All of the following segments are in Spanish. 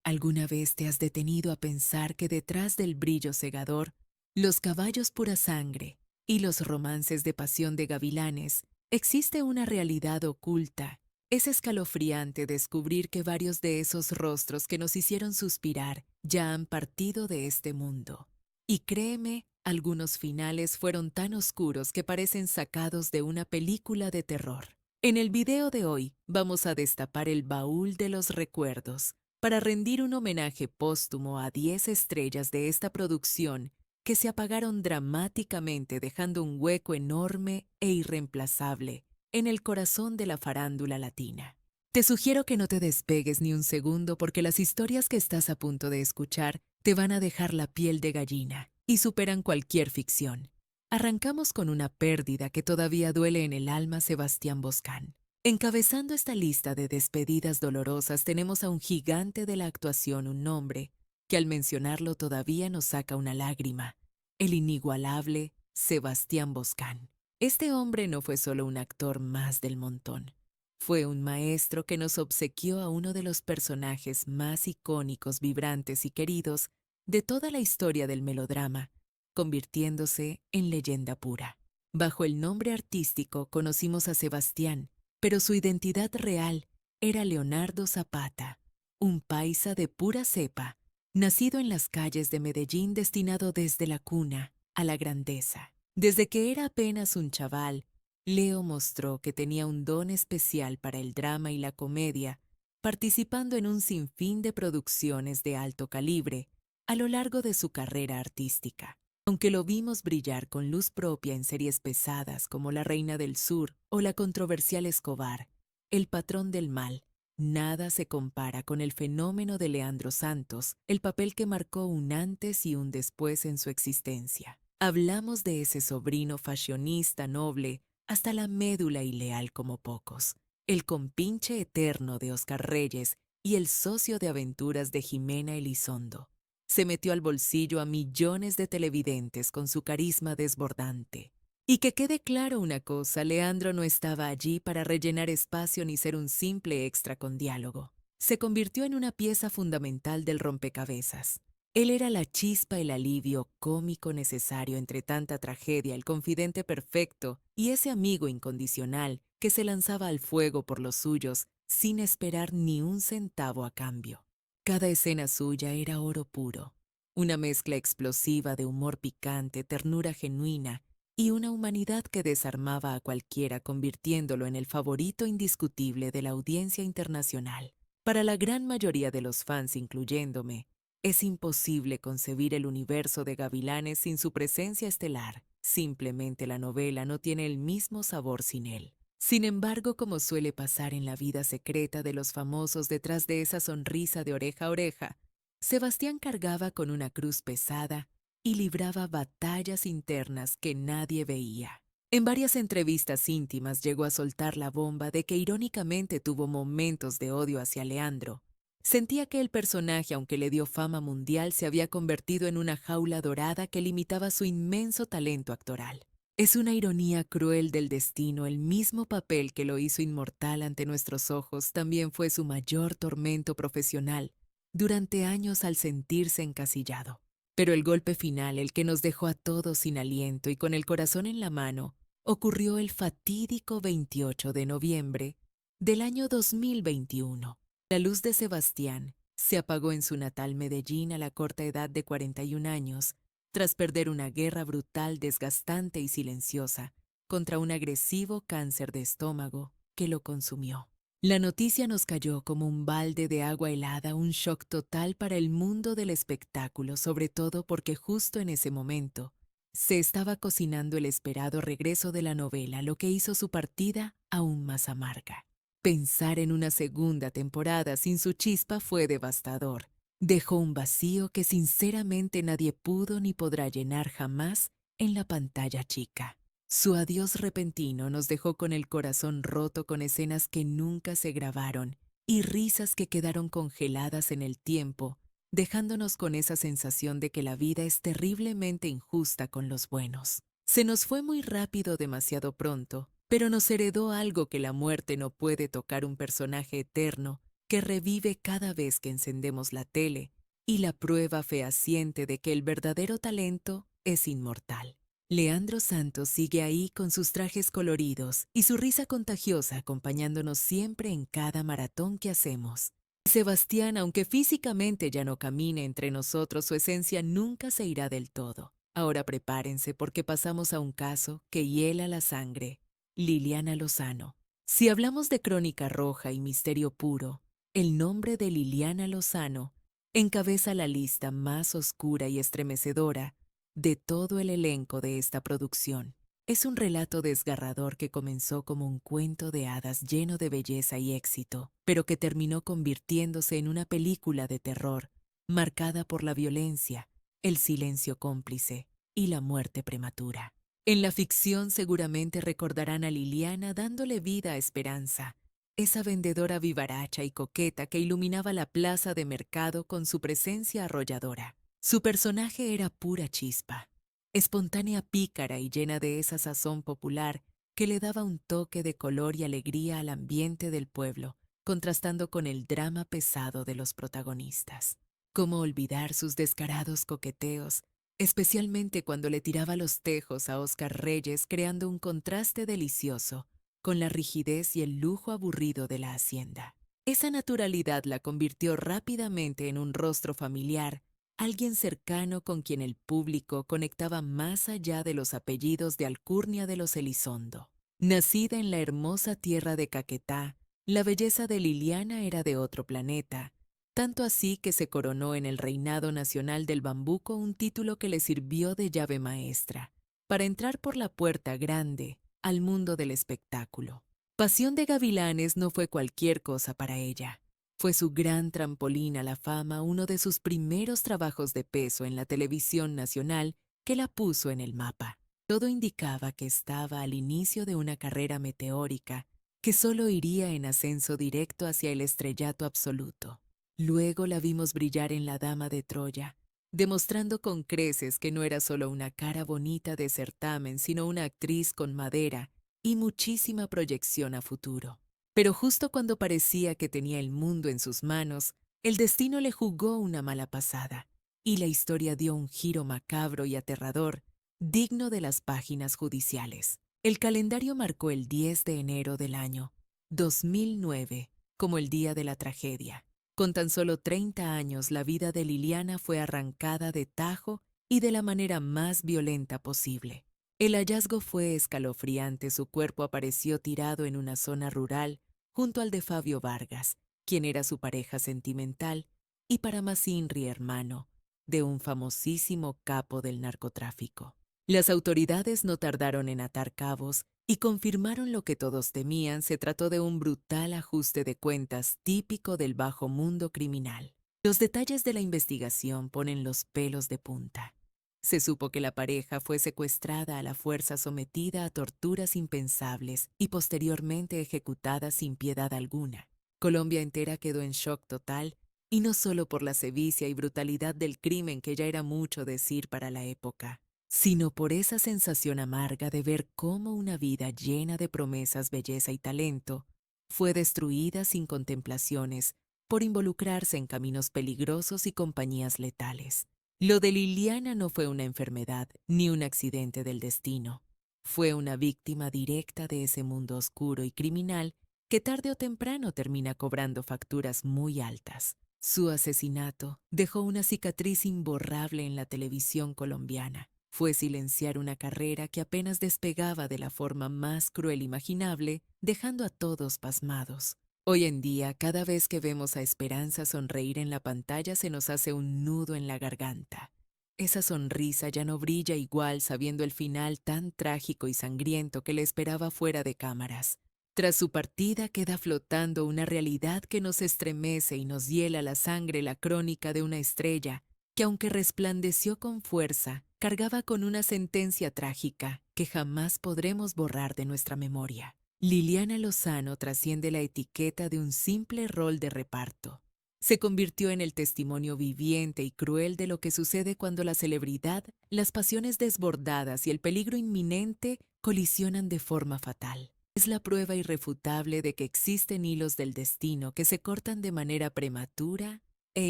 ¿Alguna vez te has detenido a pensar que detrás del brillo cegador, los caballos pura sangre y los romances de pasión de gavilanes, existe una realidad oculta? Es escalofriante descubrir que varios de esos rostros que nos hicieron suspirar ya han partido de este mundo. Y créeme, algunos finales fueron tan oscuros que parecen sacados de una película de terror. En el video de hoy vamos a destapar el baúl de los recuerdos para rendir un homenaje póstumo a 10 estrellas de esta producción que se apagaron dramáticamente dejando un hueco enorme e irreemplazable en el corazón de la farándula latina. Te sugiero que no te despegues ni un segundo porque las historias que estás a punto de escuchar te van a dejar la piel de gallina y superan cualquier ficción. Arrancamos con una pérdida que todavía duele en el alma: Sebastián Boscán. Encabezando esta lista de despedidas dolorosas tenemos a un gigante de la actuación, un nombre que al mencionarlo todavía nos saca una lágrima: el inigualable Sebastián Boscán. Este hombre no fue solo un actor más del montón. Fue un maestro que nos obsequió a uno de los personajes más icónicos, vibrantes y queridos de toda la historia del melodrama, convirtiéndose en leyenda pura. Bajo el nombre artístico conocimos a Sebastián, pero su identidad real era Leonardo Zapata, un paisa de pura cepa, nacido en las calles de Medellín, destinado desde la cuna a la grandeza. Desde que era apenas un chaval, Leo mostró que tenía un don especial para el drama y la comedia, participando en un sinfín de producciones de alto calibre a lo largo de su carrera artística. Aunque lo vimos brillar con luz propia en series pesadas como La Reina del Sur o la controversial Escobar, El Patrón del Mal, nada se compara con el fenómeno de Leandro Santos, el papel que marcó un antes y un después en su existencia. Hablamos de ese sobrino fashionista noble hasta la médula y leal como pocos, el compinche eterno de Oscar Reyes y el socio de aventuras de Jimena Elizondo. Se metió al bolsillo a millones de televidentes con su carisma desbordante. Y que quede claro una cosa: Leandro no estaba allí para rellenar espacio ni ser un simple extra con diálogo. Se convirtió en una pieza fundamental del rompecabezas. Él era la chispa, el alivio cómico necesario entre tanta tragedia, el confidente perfecto y ese amigo incondicional que se lanzaba al fuego por los suyos sin esperar ni un centavo a cambio. Cada escena suya era oro puro, una mezcla explosiva de humor picante, ternura genuina y una humanidad que desarmaba a cualquiera, convirtiéndolo en el favorito indiscutible de la audiencia internacional. Para la gran mayoría de los fans, incluyéndome, es imposible concebir el universo de Gavilanes sin su presencia estelar. Simplemente la novela no tiene el mismo sabor sin él. Sin embargo, como suele pasar en la vida secreta de los famosos, detrás de esa sonrisa de oreja a oreja, Sebastián cargaba con una cruz pesada y libraba batallas internas que nadie veía. En varias entrevistas íntimas llegó a soltar la bomba de que irónicamente tuvo momentos de odio hacia Leandro. Sentía que el personaje, aunque le dio fama mundial, se había convertido en una jaula dorada que limitaba su inmenso talento actoral. Es una ironía cruel del destino: el mismo papel que lo hizo inmortal ante nuestros ojos también fue su mayor tormento profesional durante años al sentirse encasillado. Pero el golpe final, el que nos dejó a todos sin aliento y con el corazón en la mano, ocurrió el fatídico 28 de noviembre del año 2021. La luz de Sebastián se apagó en su natal Medellín a la corta edad de 41 años, tras perder una guerra brutal, desgastante y silenciosa contra un agresivo cáncer de estómago que lo consumió. La noticia nos cayó como un balde de agua helada, un shock total para el mundo del espectáculo, sobre todo porque justo en ese momento se estaba cocinando el esperado regreso de la novela, lo que hizo su partida aún más amarga. Pensar en una segunda temporada sin su chispa fue devastador. Dejó un vacío que sinceramente nadie pudo ni podrá llenar jamás en la pantalla chica. Su adiós repentino nos dejó con el corazón roto, con escenas que nunca se grabaron y risas que quedaron congeladas en el tiempo, dejándonos con esa sensación de que la vida es terriblemente injusta con los buenos. Se nos fue muy rápido, demasiado pronto, pero nos heredó algo que la muerte no puede tocar: un personaje eterno que revive cada vez que encendemos la tele y la prueba fehaciente de que el verdadero talento es inmortal. Leandro Santos sigue ahí con sus trajes coloridos y su risa contagiosa acompañándonos siempre en cada maratón que hacemos. Sebastián, aunque físicamente ya no camine entre nosotros, su esencia nunca se irá del todo. Ahora prepárense porque pasamos a un caso que hiela la sangre. Liliana Lozano. Si hablamos de crónica roja y misterio puro, el nombre de Liliana Lozano encabeza la lista más oscura y estremecedora de todo el elenco de esta producción. Es un relato desgarrador que comenzó como un cuento de hadas lleno de belleza y éxito, pero que terminó convirtiéndose en una película de terror, marcada por la violencia, el silencio cómplice y la muerte prematura. En la ficción seguramente recordarán a Liliana dándole vida a Esperanza, esa vendedora vivaracha y coqueta que iluminaba la plaza de mercado con su presencia arrolladora. Su personaje era pura chispa, espontánea, pícara y llena de esa sazón popular que le daba un toque de color y alegría al ambiente del pueblo, contrastando con el drama pesado de los protagonistas. ¿Cómo olvidar sus descarados coqueteos, especialmente cuando le tiraba los tejos a Óscar Reyes, creando un contraste delicioso con la rigidez y el lujo aburrido de la hacienda? Esa naturalidad la convirtió rápidamente en un rostro familiar, alguien cercano con quien el público conectaba más allá de los apellidos de alcurnia de los Elizondo. Nacida en la hermosa tierra de Caquetá, la belleza de Liliana era de otro planeta, tanto así que se coronó en el Reinado Nacional del Bambuco, un título que le sirvió de llave maestra para entrar por la puerta grande al mundo del espectáculo. Pasión de Gavilanes no fue cualquier cosa para ella. Fue su gran trampolín a la fama, uno de sus primeros trabajos de peso en la televisión nacional que la puso en el mapa. Todo indicaba que estaba al inicio de una carrera meteórica que solo iría en ascenso directo hacia el estrellato absoluto. Luego la vimos brillar en La Dama de Troya, demostrando con creces que no era solo una cara bonita de certamen, sino una actriz con madera y muchísima proyección a futuro. Pero justo cuando parecía que tenía el mundo en sus manos, el destino le jugó una mala pasada, y la historia dio un giro macabro y aterrador, digno de las páginas judiciales. El calendario marcó el 10 de enero del año 2009 como el día de la tragedia. Con tan solo 30 años, la vida de Liliana fue arrancada de tajo y de la manera más violenta posible. El hallazgo fue escalofriante. Su cuerpo apareció tirado en una zona rural junto al de Fabio Vargas, quien era su pareja sentimental, y para más Inri, hermano de un famosísimo capo del narcotráfico. Las autoridades no tardaron en atar cabos y confirmaron lo que todos temían: se trató de un brutal ajuste de cuentas típico del bajo mundo criminal. Los detalles de la investigación ponen los pelos de punta. Se supo que la pareja fue secuestrada a la fuerza, sometida a torturas impensables y posteriormente ejecutada sin piedad alguna. Colombia entera quedó en shock total, y no solo por la sevicia y brutalidad del crimen, que ya era mucho decir para la época, sino por esa sensación amarga de ver cómo una vida llena de promesas, belleza y talento fue destruida sin contemplaciones por involucrarse en caminos peligrosos y compañías letales. Lo de Liliana no fue una enfermedad ni un accidente del destino. Fue una víctima directa de ese mundo oscuro y criminal que tarde o temprano termina cobrando facturas muy altas. Su asesinato dejó una cicatriz imborrable en la televisión colombiana. Fue silenciar una carrera que apenas despegaba de la forma más cruel imaginable, dejando a todos pasmados. Hoy en día, cada vez que vemos a Esperanza sonreír en la pantalla, se nos hace un nudo en la garganta. Esa sonrisa ya no brilla igual, sabiendo el final tan trágico y sangriento que le esperaba fuera de cámaras. Tras su partida queda flotando una realidad que nos estremece y nos hiela la sangre, la crónica de una estrella que, aunque resplandeció con fuerza, cargaba con una sentencia trágica que jamás podremos borrar de nuestra memoria. Liliana Lozano trasciende la etiqueta de un simple rol de reparto. Se convirtió en el testimonio viviente y cruel de lo que sucede cuando la celebridad, las pasiones desbordadas y el peligro inminente colisionan de forma fatal. Es la prueba irrefutable de que existen hilos del destino que se cortan de manera prematura e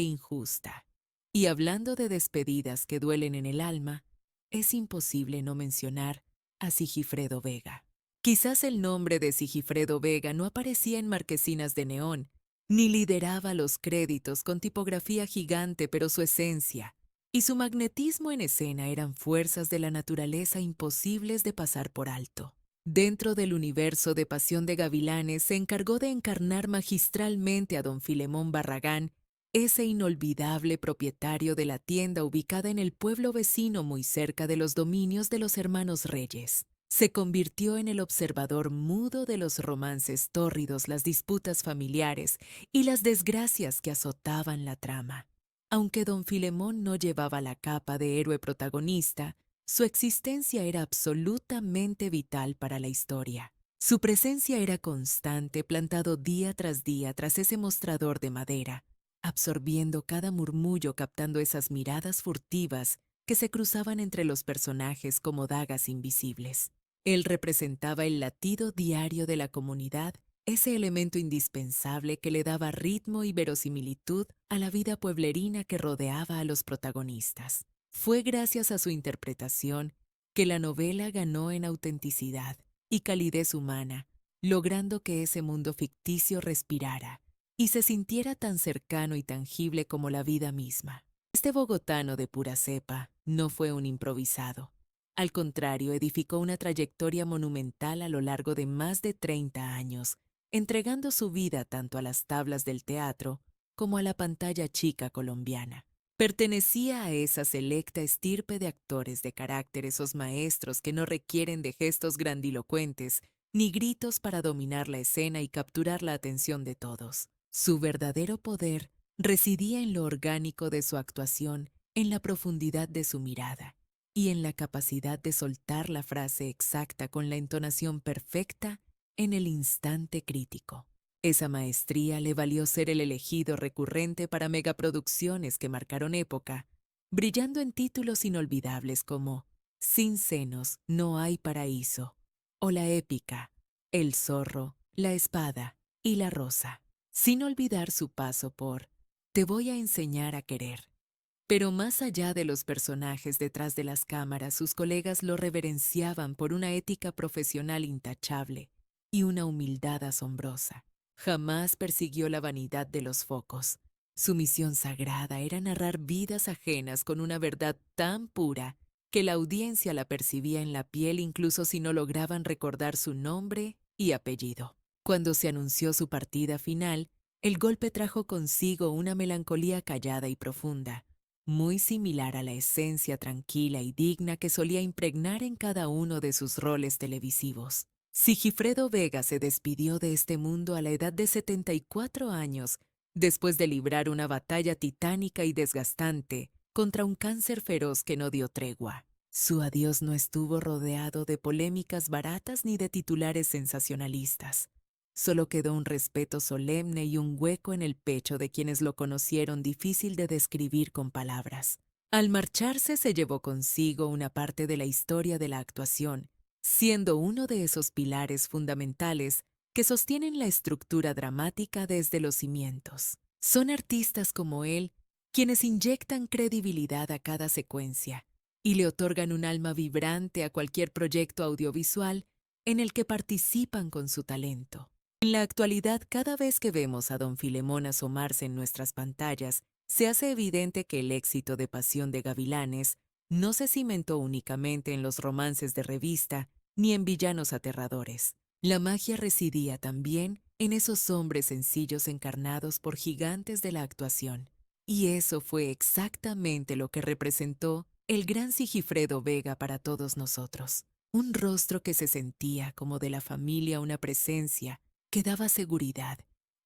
injusta. Y hablando de despedidas que duelen en el alma, es imposible no mencionar a Sigifredo Vega. Quizás el nombre de Sigifredo Vega no aparecía en marquesinas de neón, ni lideraba los créditos con tipografía gigante, pero su esencia y su magnetismo en escena eran fuerzas de la naturaleza imposibles de pasar por alto. Dentro del universo de Pasión de Gavilanes se encargó de encarnar magistralmente a don Filemón Barragán, ese inolvidable propietario de la tienda ubicada en el pueblo vecino muy cerca de los dominios de los hermanos Reyes. Se convirtió en el observador mudo de los romances tórridos, las disputas familiares y las desgracias que azotaban la trama. Aunque don Filemón no llevaba la capa de héroe protagonista, su existencia era absolutamente vital para la historia. Su presencia era constante, plantado día tras ese mostrador de madera, absorbiendo cada murmullo, captando esas miradas furtivas que se cruzaban entre los personajes como dagas invisibles. Él representaba el latido diario de la comunidad, ese elemento indispensable que le daba ritmo y verosimilitud a la vida pueblerina que rodeaba a los protagonistas. Fue gracias a su interpretación que la novela ganó en autenticidad y calidez humana, logrando que ese mundo ficticio respirara y se sintiera tan cercano y tangible como la vida misma. Este bogotano de pura cepa no fue un improvisado. Al contrario, edificó una trayectoria monumental a lo largo de más de 30 años, entregando su vida tanto a las tablas del teatro como a la pantalla chica colombiana. Pertenecía a esa selecta estirpe de actores de carácter, esos maestros que no requieren de gestos grandilocuentes ni gritos para dominar la escena y capturar la atención de todos. Su verdadero poder residía en lo orgánico de su actuación, en la profundidad de su mirada y en la capacidad de soltar la frase exacta con la entonación perfecta en el instante crítico. Esa maestría le valió ser el elegido recurrente para megaproducciones que marcaron época, brillando en títulos inolvidables como Sin senos no hay paraíso, o la épica El zorro, la espada y la rosa, sin olvidar su paso por Te voy a enseñar a querer. Pero más allá de los personajes detrás de las cámaras, sus colegas lo reverenciaban por una ética profesional intachable y una humildad asombrosa. Jamás persiguió la vanidad de los focos. Su misión sagrada era narrar vidas ajenas con una verdad tan pura que la audiencia la percibía en la piel incluso si no lograban recordar su nombre y apellido. Cuando se anunció su partida final, el golpe trajo consigo una melancolía callada y profunda, muy similar a la esencia tranquila y digna que solía impregnar en cada uno de sus roles televisivos. Sigifredo Vega se despidió de este mundo a la edad de 74 años, después de librar una batalla titánica y desgastante contra un cáncer feroz que no dio tregua. Su adiós no estuvo rodeado de polémicas baratas ni de titulares sensacionalistas. Solo quedó un respeto solemne y un hueco en el pecho de quienes lo conocieron difícil de describir con palabras. Al marcharse se llevó consigo una parte de la historia de la actuación, siendo uno de esos pilares fundamentales que sostienen la estructura dramática desde los cimientos. Son artistas como él quienes inyectan credibilidad a cada secuencia y le otorgan un alma vibrante a cualquier proyecto audiovisual en el que participan con su talento. En la actualidad, cada vez que vemos a don Filemón asomarse en nuestras pantallas, se hace evidente que el éxito de Pasión de Gavilanes no se cimentó únicamente en los romances de revista ni en villanos aterradores. La magia residía también en esos hombres sencillos encarnados por gigantes de la actuación. Y eso fue exactamente lo que representó el gran Sigifredo Vega para todos nosotros. Un rostro que se sentía como de la familia, una presencia que daba seguridad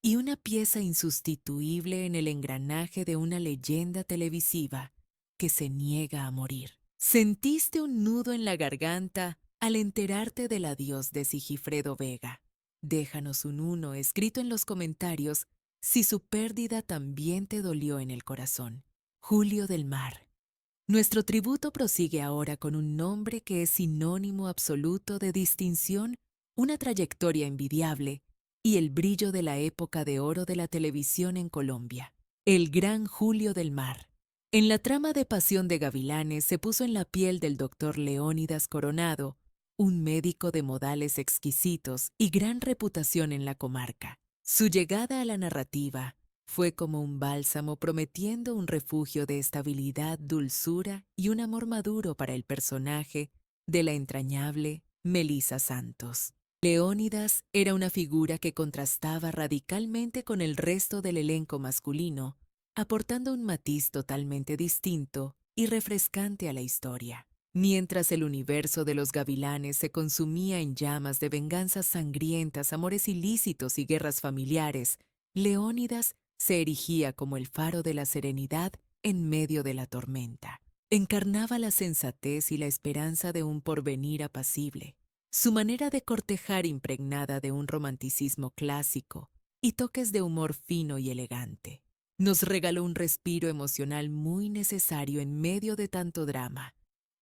y una pieza insustituible en el engranaje de una leyenda televisiva que se niega a morir. ¿Sentiste un nudo en la garganta al enterarte del adiós de Sigifredo Vega? Déjanos un 1 escrito en los comentarios si su pérdida también te dolió en el corazón. Julio del Mar. Nuestro tributo prosigue ahora con un nombre que es sinónimo absoluto de distinción una trayectoria envidiable y el brillo de la época de oro de la televisión en Colombia. El gran Julio del Mar. En la trama de Pasión de Gavilanes se puso en la piel del doctor Leónidas Coronado, un médico de modales exquisitos y gran reputación en la comarca. Su llegada a la narrativa fue como un bálsamo prometiendo un refugio de estabilidad, dulzura y un amor maduro para el personaje de la entrañable Melisa Santos. Leónidas era una figura que contrastaba radicalmente con el resto del elenco masculino, aportando un matiz totalmente distinto y refrescante a la historia. Mientras el universo de los gavilanes se consumía en llamas de venganzas sangrientas, amores ilícitos y guerras familiares, Leónidas se erigía como el faro de la serenidad en medio de la tormenta. Encarnaba la sensatez y la esperanza de un porvenir apacible. Su manera de cortejar impregnada de un romanticismo clásico y toques de humor fino y elegante. Nos regaló un respiro emocional muy necesario en medio de tanto drama,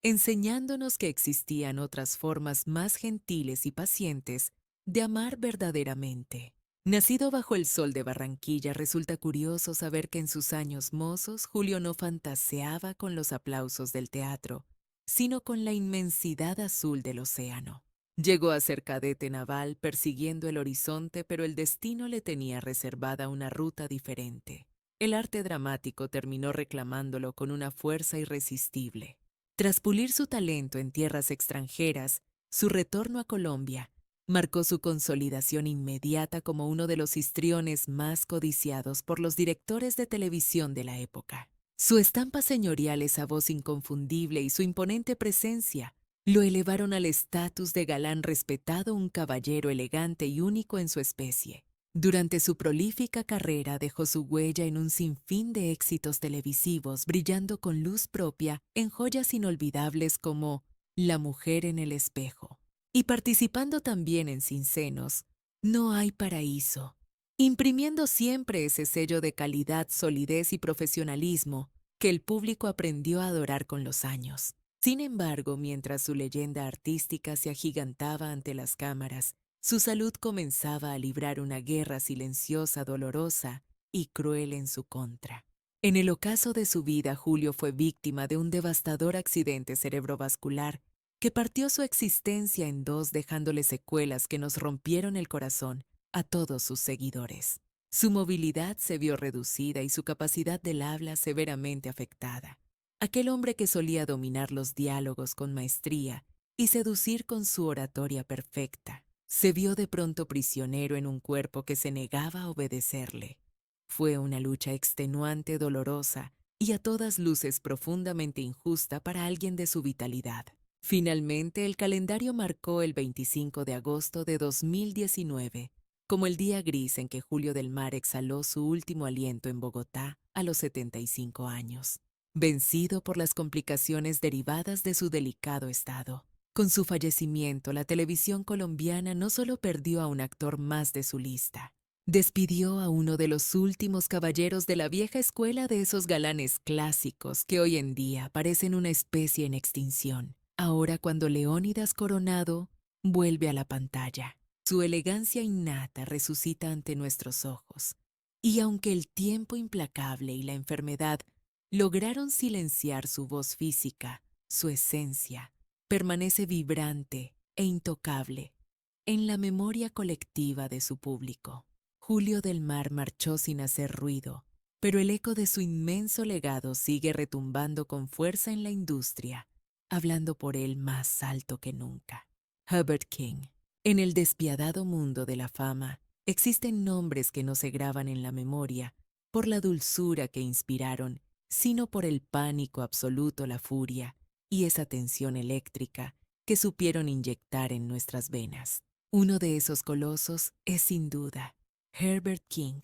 enseñándonos que existían otras formas más gentiles y pacientes de amar verdaderamente. Nacido bajo el sol de Barranquilla, resulta curioso saber que en sus años mozos Julio no fantaseaba con los aplausos del teatro, sino con la inmensidad azul del océano. Llegó a ser cadete naval persiguiendo el horizonte, pero el destino le tenía reservada una ruta diferente. El arte dramático terminó reclamándolo con una fuerza irresistible. Tras pulir su talento en tierras extranjeras, su retorno a Colombia marcó su consolidación inmediata como uno de los histriones más codiciados por los directores de televisión de la época. Su estampa señorial, esa voz inconfundible y su imponente presencia lo elevaron al estatus de galán respetado, un caballero elegante y único en su especie. Durante su prolífica carrera dejó su huella en un sinfín de éxitos televisivos, brillando con luz propia en joyas inolvidables como La mujer en el espejo, y participando también en Sin senos, No hay paraíso, imprimiendo siempre ese sello de calidad, solidez y profesionalismo que el público aprendió a adorar con los años. Sin embargo, mientras su leyenda artística se agigantaba ante las cámaras, su salud comenzaba a librar una guerra silenciosa, dolorosa y cruel en su contra. En el ocaso de su vida, Julio fue víctima de un devastador accidente cerebrovascular que partió su existencia en dos, dejándole secuelas que nos rompieron el corazón a todos sus seguidores. Su movilidad se vio reducida y su capacidad del habla severamente afectada. Aquel hombre que solía dominar los diálogos con maestría y seducir con su oratoria perfecta, se vio de pronto prisionero en un cuerpo que se negaba a obedecerle. Fue una lucha extenuante, dolorosa y a todas luces profundamente injusta para alguien de su vitalidad. Finalmente, el calendario marcó el 25 de agosto de 2019 como el día gris en que Julio del Mar exhaló su último aliento en Bogotá a los 75 años, vencido por las complicaciones derivadas de su delicado estado. Con su fallecimiento, la televisión colombiana no solo perdió a un actor más de su lista, despidió a uno de los últimos caballeros de la vieja escuela, de esos galanes clásicos que hoy en día parecen una especie en extinción. Ahora, cuando Leónidas Coronado vuelve a la pantalla, su elegancia innata resucita ante nuestros ojos. Y aunque el tiempo implacable y la enfermedad lograron silenciar su voz física, su esencia permanece vibrante e intocable en la memoria colectiva de su público. Julio del Mar marchó sin hacer ruido, pero el eco de su inmenso legado sigue retumbando con fuerza en la industria, hablando por él más alto que nunca. Herbert King. En el despiadado mundo de la fama, existen nombres que no se graban en la memoria por la dulzura que inspiraron, sino por el pánico absoluto, la furia y esa tensión eléctrica que supieron inyectar en nuestras venas. Uno de esos colosos es sin duda Herbert King,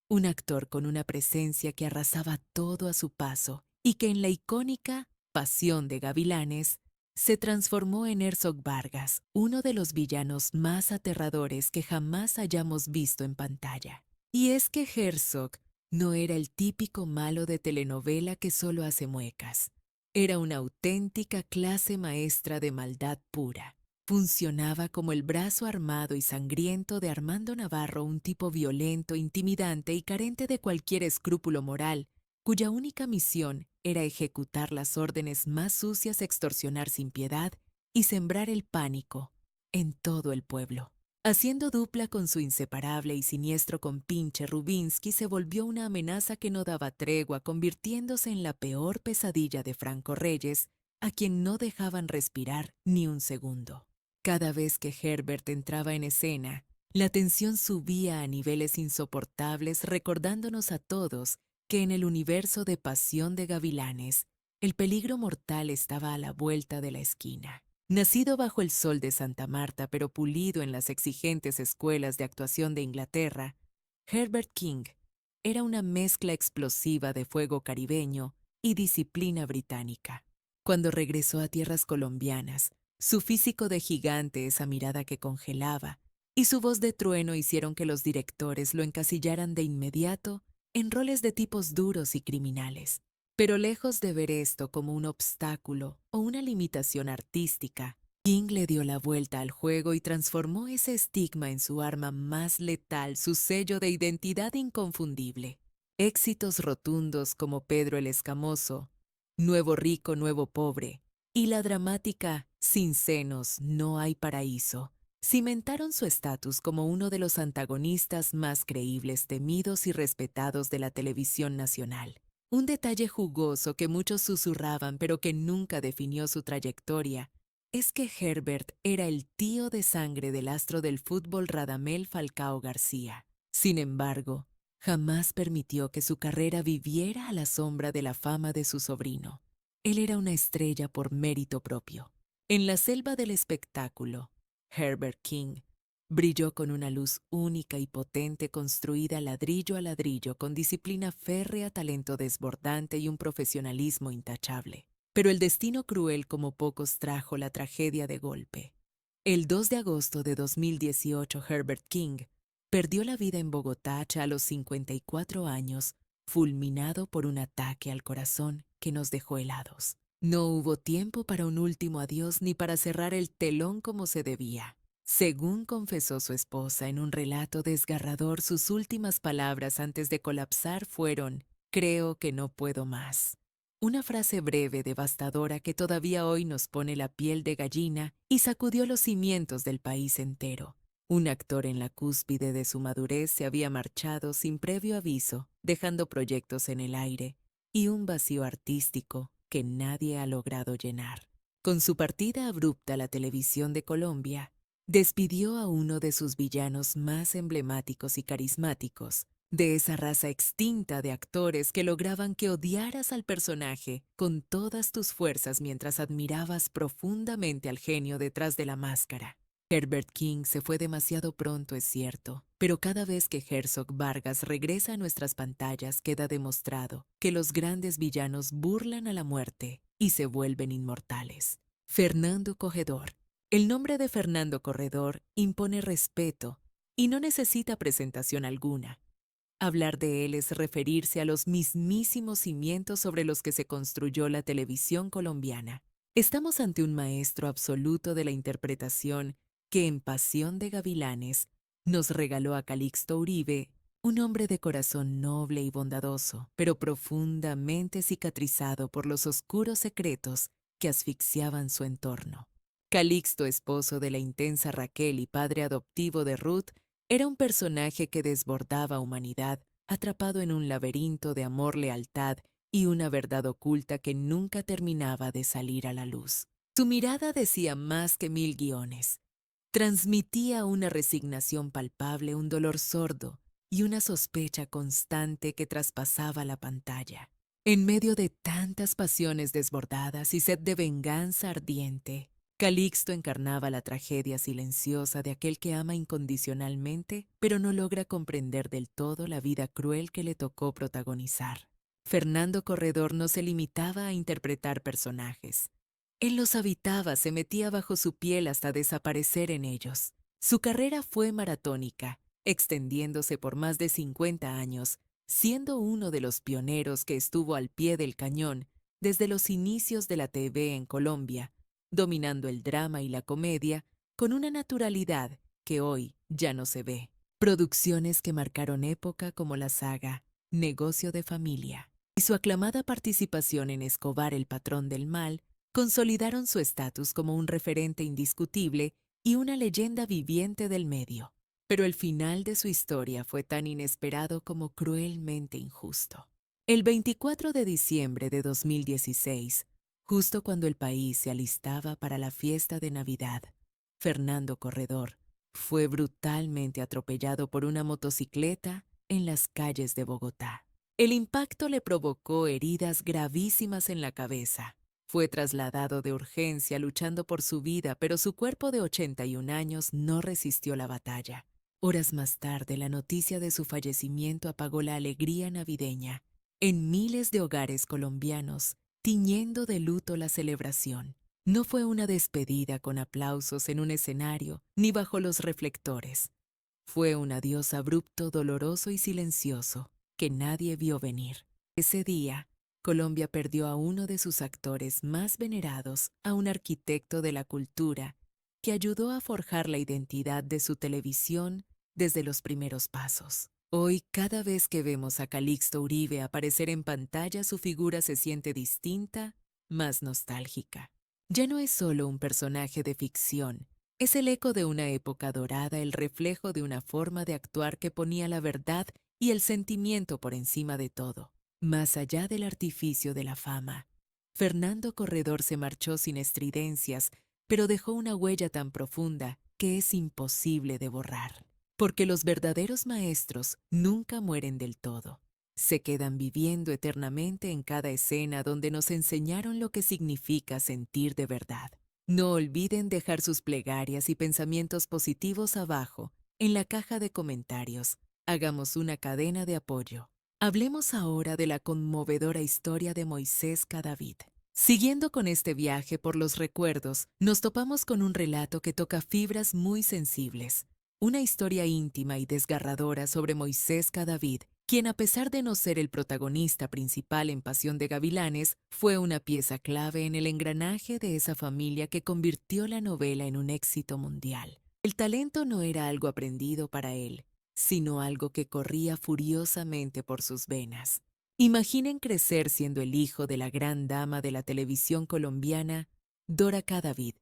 un actor con una presencia que arrasaba todo a su paso y que en la icónica Pasión de Gavilanes se transformó en Herzog Vargas, uno de los villanos más aterradores que jamás hayamos visto en pantalla. Y es que Herzog no era el típico malo de telenovela que solo hace muecas. Era una auténtica clase maestra de maldad pura. Funcionaba como el brazo armado y sangriento de Armando Navarro, un tipo violento, intimidante y carente de cualquier escrúpulo moral, cuya única misión era ejecutar las órdenes más sucias, extorsionar sin piedad y sembrar el pánico en todo el pueblo. Haciendo dupla con su inseparable y siniestro compinche Rubinsky, se volvió una amenaza que no daba tregua, convirtiéndose en la peor pesadilla de Franco Reyes, a quien no dejaban respirar ni un segundo. Cada vez que Herbert entraba en escena, la tensión subía a niveles insoportables, recordándonos a todos que en el universo de Pasión de Gavilanes, el peligro mortal estaba a la vuelta de la esquina. Nacido bajo el sol de Santa Marta, pero pulido en las exigentes escuelas de actuación de Inglaterra, Herbert King era una mezcla explosiva de fuego caribeño y disciplina británica. Cuando regresó a tierras colombianas, su físico de gigante, esa mirada que congelaba, y su voz de trueno hicieron que los directores lo encasillaran de inmediato en roles de tipos duros y criminales. Pero lejos de ver esto como un obstáculo o una limitación artística, King le dio la vuelta al juego y transformó ese estigma en su arma más letal, su sello de identidad inconfundible. Éxitos rotundos como Pedro el Escamoso, Nuevo rico, nuevo pobre, y la dramática Sin senos, no hay paraíso, cimentaron su estatus como uno de los antagonistas más creíbles, temidos y respetados de la televisión nacional. Un detalle jugoso que muchos susurraban pero que nunca definió su trayectoria es que Herbert era el tío de sangre del astro del fútbol Radamel Falcao García. Sin embargo, jamás permitió que su carrera viviera a la sombra de la fama de su sobrino. Él era una estrella por mérito propio. En la selva del espectáculo, Herbert King brilló con una luz única y potente construida ladrillo a ladrillo con disciplina férrea, talento desbordante y un profesionalismo intachable. Pero el destino cruel como pocos trajo la tragedia de golpe. El 2 de agosto de 2018, Herbert King perdió la vida en Bogotá a los 54 años, fulminado por un ataque al corazón que nos dejó helados. No hubo tiempo para un último adiós ni para cerrar el telón como se debía. Según confesó su esposa en un relato desgarrador, sus últimas palabras antes de colapsar fueron: "Creo que no puedo más". Una frase breve, devastadora, que todavía hoy nos pone la piel de gallina y sacudió los cimientos del país entero. Un actor en la cúspide de su madurez se había marchado sin previo aviso, dejando proyectos en el aire y un vacío artístico que nadie ha logrado llenar. Con su partida abrupta, la televisión de Colombia despidió a uno de sus villanos más emblemáticos y carismáticos, de esa raza extinta de actores que lograban que odiaras al personaje con todas tus fuerzas mientras admirabas profundamente al genio detrás de la máscara. Herbert King se fue demasiado pronto, es cierto, pero cada vez que Herzog Vargas regresa a nuestras pantallas queda demostrado que los grandes villanos burlan a la muerte y se vuelven inmortales. Fernando Corredor. El nombre de Fernando Corredor impone respeto y no necesita presentación alguna. Hablar de él es referirse a los mismísimos cimientos sobre los que se construyó la televisión colombiana. Estamos ante un maestro absoluto de la interpretación que en Pasión de Gavilanes nos regaló a Calixto Uribe, un hombre de corazón noble y bondadoso, pero profundamente cicatrizado por los oscuros secretos que asfixiaban su entorno. Calixto, esposo de la intensa Raquel y padre adoptivo de Ruth, era un personaje que desbordaba humanidad, atrapado en un laberinto de amor, lealtad y una verdad oculta que nunca terminaba de salir a la luz. Su mirada decía más que 1000 guiones. Transmitía una resignación palpable, un dolor sordo y una sospecha constante que traspasaba la pantalla. En medio de tantas pasiones desbordadas y sed de venganza ardiente, Calixto encarnaba la tragedia silenciosa de aquel que ama incondicionalmente, pero no logra comprender del todo la vida cruel que le tocó protagonizar. Fernando Corredor no se limitaba a interpretar personajes. Él los habitaba, se metía bajo su piel hasta desaparecer en ellos. Su carrera fue maratónica, extendiéndose por más de 50 años, siendo uno de los pioneros que estuvo al pie del cañón desde los inicios de la TV en Colombia, dominando el drama y la comedia con una naturalidad que hoy ya no se ve. Producciones que marcaron época como la saga Negocio de Familia y su aclamada participación en Escobar el patrón del mal consolidaron su estatus como un referente indiscutible y una leyenda viviente del medio. Pero el final de su historia fue tan inesperado como cruelmente injusto. El 24 de diciembre de 2016, justo cuando el país se alistaba para la fiesta de Navidad, Fernando Corredor fue brutalmente atropellado por una motocicleta en las calles de Bogotá. El impacto le provocó heridas gravísimas en la cabeza. Fue trasladado de urgencia luchando por su vida, pero su cuerpo de 81 años no resistió la batalla. Horas más tarde, la noticia de su fallecimiento apagó la alegría navideña en miles de hogares colombianos, tiñendo de luto la celebración. No fue una despedida con aplausos en un escenario ni bajo los reflectores. Fue un adiós abrupto, doloroso y silencioso que nadie vio venir. Ese día, Colombia perdió a uno de sus actores más venerados, a un arquitecto de la cultura que ayudó a forjar la identidad de su televisión desde los primeros pasos. Hoy, cada vez que vemos a Calixto Uribe aparecer en pantalla, su figura se siente distinta, más nostálgica. Ya no es solo un personaje de ficción, es el eco de una época dorada, el reflejo de una forma de actuar que ponía la verdad y el sentimiento por encima de todo. Más allá del artificio de la fama, Fernando Corredor se marchó sin estridencias, pero dejó una huella tan profunda que es imposible de borrar. Porque los verdaderos maestros nunca mueren del todo. Se quedan viviendo eternamente en cada escena donde nos enseñaron lo que significa sentir de verdad. No olviden dejar sus plegarias y pensamientos positivos abajo, en la caja de comentarios. Hagamos una cadena de apoyo. Hablemos ahora de la conmovedora historia de Moisés Cadavid. Siguiendo con este viaje por los recuerdos, nos topamos con un relato que toca fibras muy sensibles. Una historia íntima y desgarradora sobre Moisés Cadavid, quien a pesar de no ser el protagonista principal en Pasión de Gavilanes, fue una pieza clave en el engranaje de esa familia que convirtió la novela en un éxito mundial. El talento no era algo aprendido para él, sino algo que corría furiosamente por sus venas. Imaginen crecer siendo el hijo de la gran dama de la televisión colombiana, Dora Cadavid.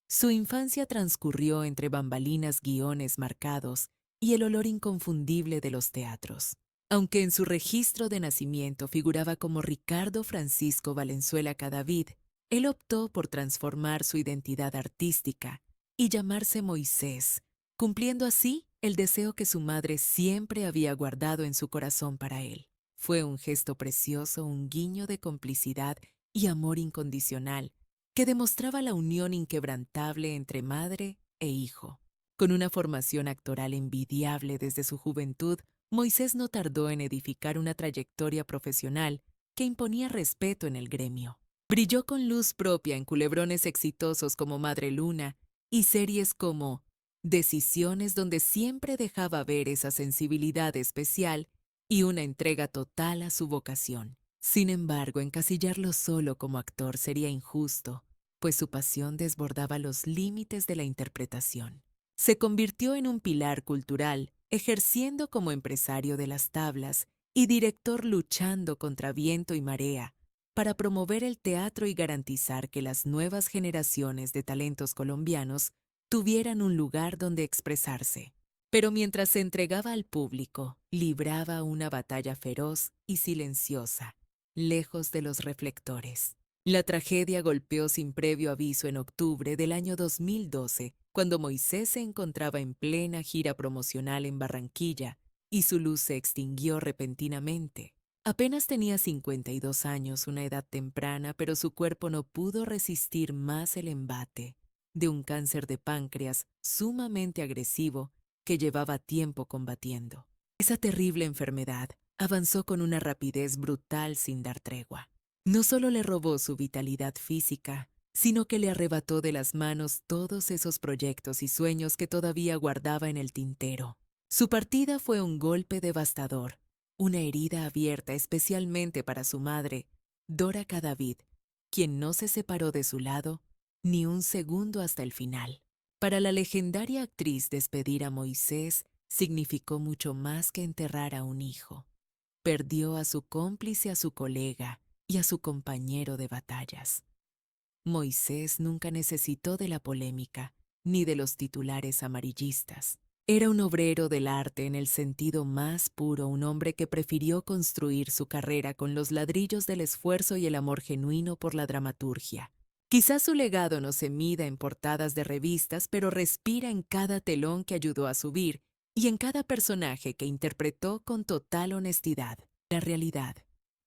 Su infancia transcurrió entre bambalinas, guiones marcados y el olor inconfundible de los teatros. Aunque en su registro de nacimiento figuraba como Ricardo Francisco Valenzuela Cadavid, él optó por transformar su identidad artística y llamarse Moisés, cumpliendo así el deseo que su madre siempre había guardado en su corazón para él. Fue un gesto precioso, un guiño de complicidad y amor incondicional, que demostraba la unión inquebrantable entre madre e hijo. Con una formación actoral envidiable desde su juventud, Moisés no tardó en edificar una trayectoria profesional que imponía respeto en el gremio. Brilló con luz propia en culebrones exitosos como Madre Luna y series como Decisiones, donde siempre dejaba ver esa sensibilidad especial y una entrega total a su vocación. Sin embargo, encasillarlo solo como actor sería injusto, pues su pasión desbordaba los límites de la interpretación. Se convirtió en un pilar cultural, ejerciendo como empresario de las tablas y director luchando contra viento y marea para promover el teatro y garantizar que las nuevas generaciones de talentos colombianos tuvieran un lugar donde expresarse. Pero mientras se entregaba al público, libraba una batalla feroz y silenciosa, lejos de los reflectores. La tragedia golpeó sin previo aviso en octubre del año 2012, cuando Moisés se encontraba en plena gira promocional en Barranquilla y su luz se extinguió repentinamente. Apenas tenía 52 años, una edad temprana, pero su cuerpo no pudo resistir más el embate de un cáncer de páncreas sumamente agresivo que llevaba tiempo combatiendo. Esa terrible enfermedad avanzó con una rapidez brutal sin dar tregua. No solo le robó su vitalidad física, sino que le arrebató de las manos todos esos proyectos y sueños que todavía guardaba en el tintero. Su partida fue un golpe devastador, una herida abierta especialmente para su madre, Dora Cadavid, quien no se separó de su lado ni un segundo hasta el final. Para la legendaria actriz, despedir a Moisés significó mucho más que enterrar a un hijo. Perdió a su cómplice, a su colega y a su compañero de batallas. Moisés nunca necesitó de la polémica ni de los titulares amarillistas. Era un obrero del arte en el sentido más puro, un hombre que prefirió construir su carrera con los ladrillos del esfuerzo y el amor genuino por la dramaturgia. Quizás su legado no se mida en portadas de revistas, pero respira en cada telón que ayudó a subir y en cada personaje que interpretó con total honestidad. La realidad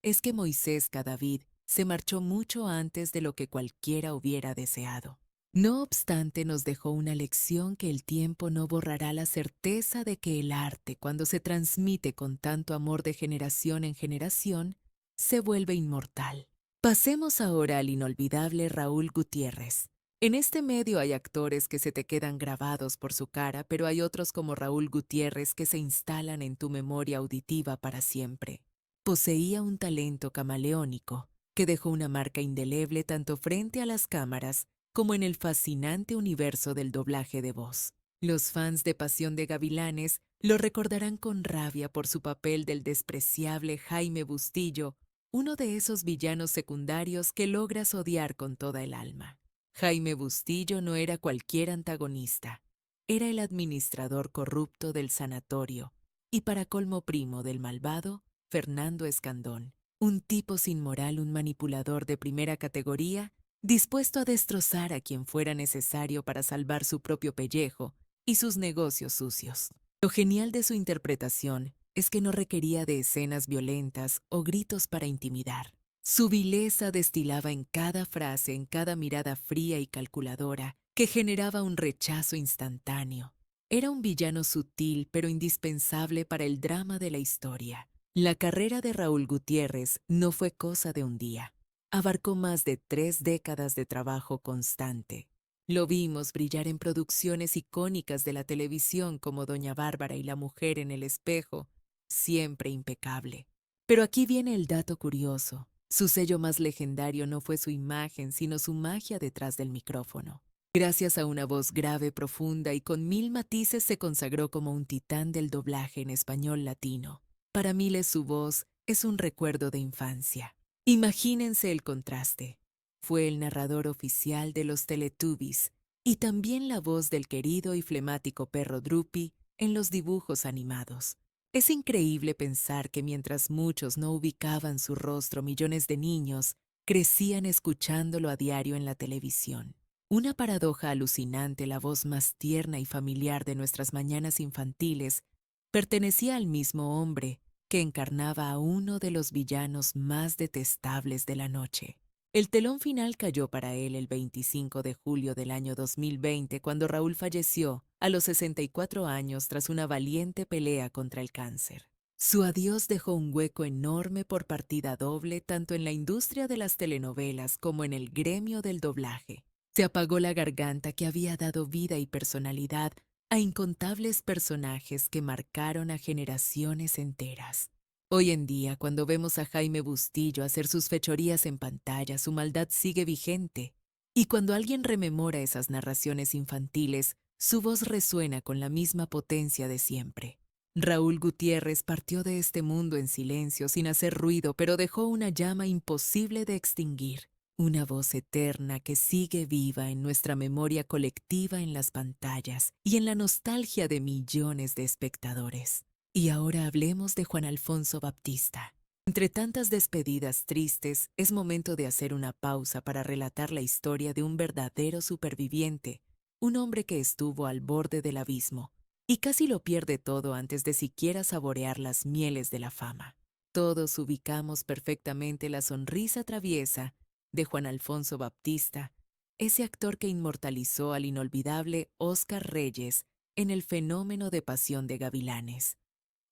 es que Moisés Cadavid se marchó mucho antes de lo que cualquiera hubiera deseado. No obstante, nos dejó una lección que el tiempo no borrará: la certeza de que el arte, cuando se transmite con tanto amor de generación en generación, se vuelve inmortal. Pasemos ahora al inolvidable Raúl Gutiérrez. En este medio hay actores que se te quedan grabados por su cara, pero hay otros como Raúl Gutiérrez que se instalan en tu memoria auditiva para siempre. Poseía un talento camaleónico que dejó una marca indeleble tanto frente a las cámaras como en el fascinante universo del doblaje de voz. Los fans de Pasión de Gavilanes lo recordarán con rabia por su papel del despreciable Jaime Bustillo, uno de esos villanos secundarios que logras odiar con toda el alma. Jaime Bustillo no era cualquier antagonista, era el administrador corrupto del sanatorio y para colmo primo del malvado Fernando Escandón, un tipo sin moral, un manipulador de primera categoría, dispuesto a destrozar a quien fuera necesario para salvar su propio pellejo y sus negocios sucios. Lo genial de su interpretación es que no requería de escenas violentas o gritos para intimidar. Su vileza destilaba en cada frase, en cada mirada fría y calculadora, que generaba un rechazo instantáneo. Era un villano sutil pero indispensable para el drama de la historia. La carrera de Raúl Gutiérrez no fue cosa de un día. Abarcó más de 3 décadas de trabajo constante. Lo vimos brillar en producciones icónicas de la televisión como Doña Bárbara y La mujer en el espejo, siempre impecable. Pero aquí viene el dato curioso. Su sello más legendario no fue su imagen, sino su magia detrás del micrófono. Gracias a una voz grave, profunda y con 1000 matices se consagró como un titán del doblaje en español latino. Para miles su voz es un recuerdo de infancia. Imagínense el contraste. Fue el narrador oficial de los Teletubbies y también la voz del querido y flemático perro Drupi en los dibujos animados. Es increíble pensar que mientras muchos no ubicaban su rostro, millones de niños crecían escuchándolo a diario en la televisión. Una paradoja alucinante: la voz más tierna y familiar de nuestras mañanas infantiles pertenecía al mismo hombre que encarnaba a uno de los villanos más detestables de la noche. El telón final cayó para él el 25 de julio del año 2020, cuando Raúl falleció a los 64 años tras una valiente pelea contra el cáncer. Su adiós dejó un hueco enorme por partida doble tanto en la industria de las telenovelas como en el gremio del doblaje. Se apagó la garganta que había dado vida y personalidad a incontables personajes que marcaron a generaciones enteras. Hoy en día, cuando vemos a Jaime Bustillo hacer sus fechorías en pantalla, su maldad sigue vigente. Y cuando alguien rememora esas narraciones infantiles, su voz resuena con la misma potencia de siempre. Raúl Gutiérrez partió de este mundo en silencio, sin hacer ruido, pero dejó una llama imposible de extinguir. Una voz eterna que sigue viva en nuestra memoria colectiva, en las pantallas y en la nostalgia de millones de espectadores. Y ahora hablemos de Juan Alfonso Baptista. Entre tantas despedidas tristes, es momento de hacer una pausa para relatar la historia de un verdadero superviviente, un hombre que estuvo al borde del abismo y casi lo pierde todo antes de siquiera saborear las mieles de la fama. Todos ubicamos perfectamente la sonrisa traviesa de Juan Alfonso Baptista, ese actor que inmortalizó al inolvidable Óscar Reyes en el fenómeno de Pasión de Gavilanes.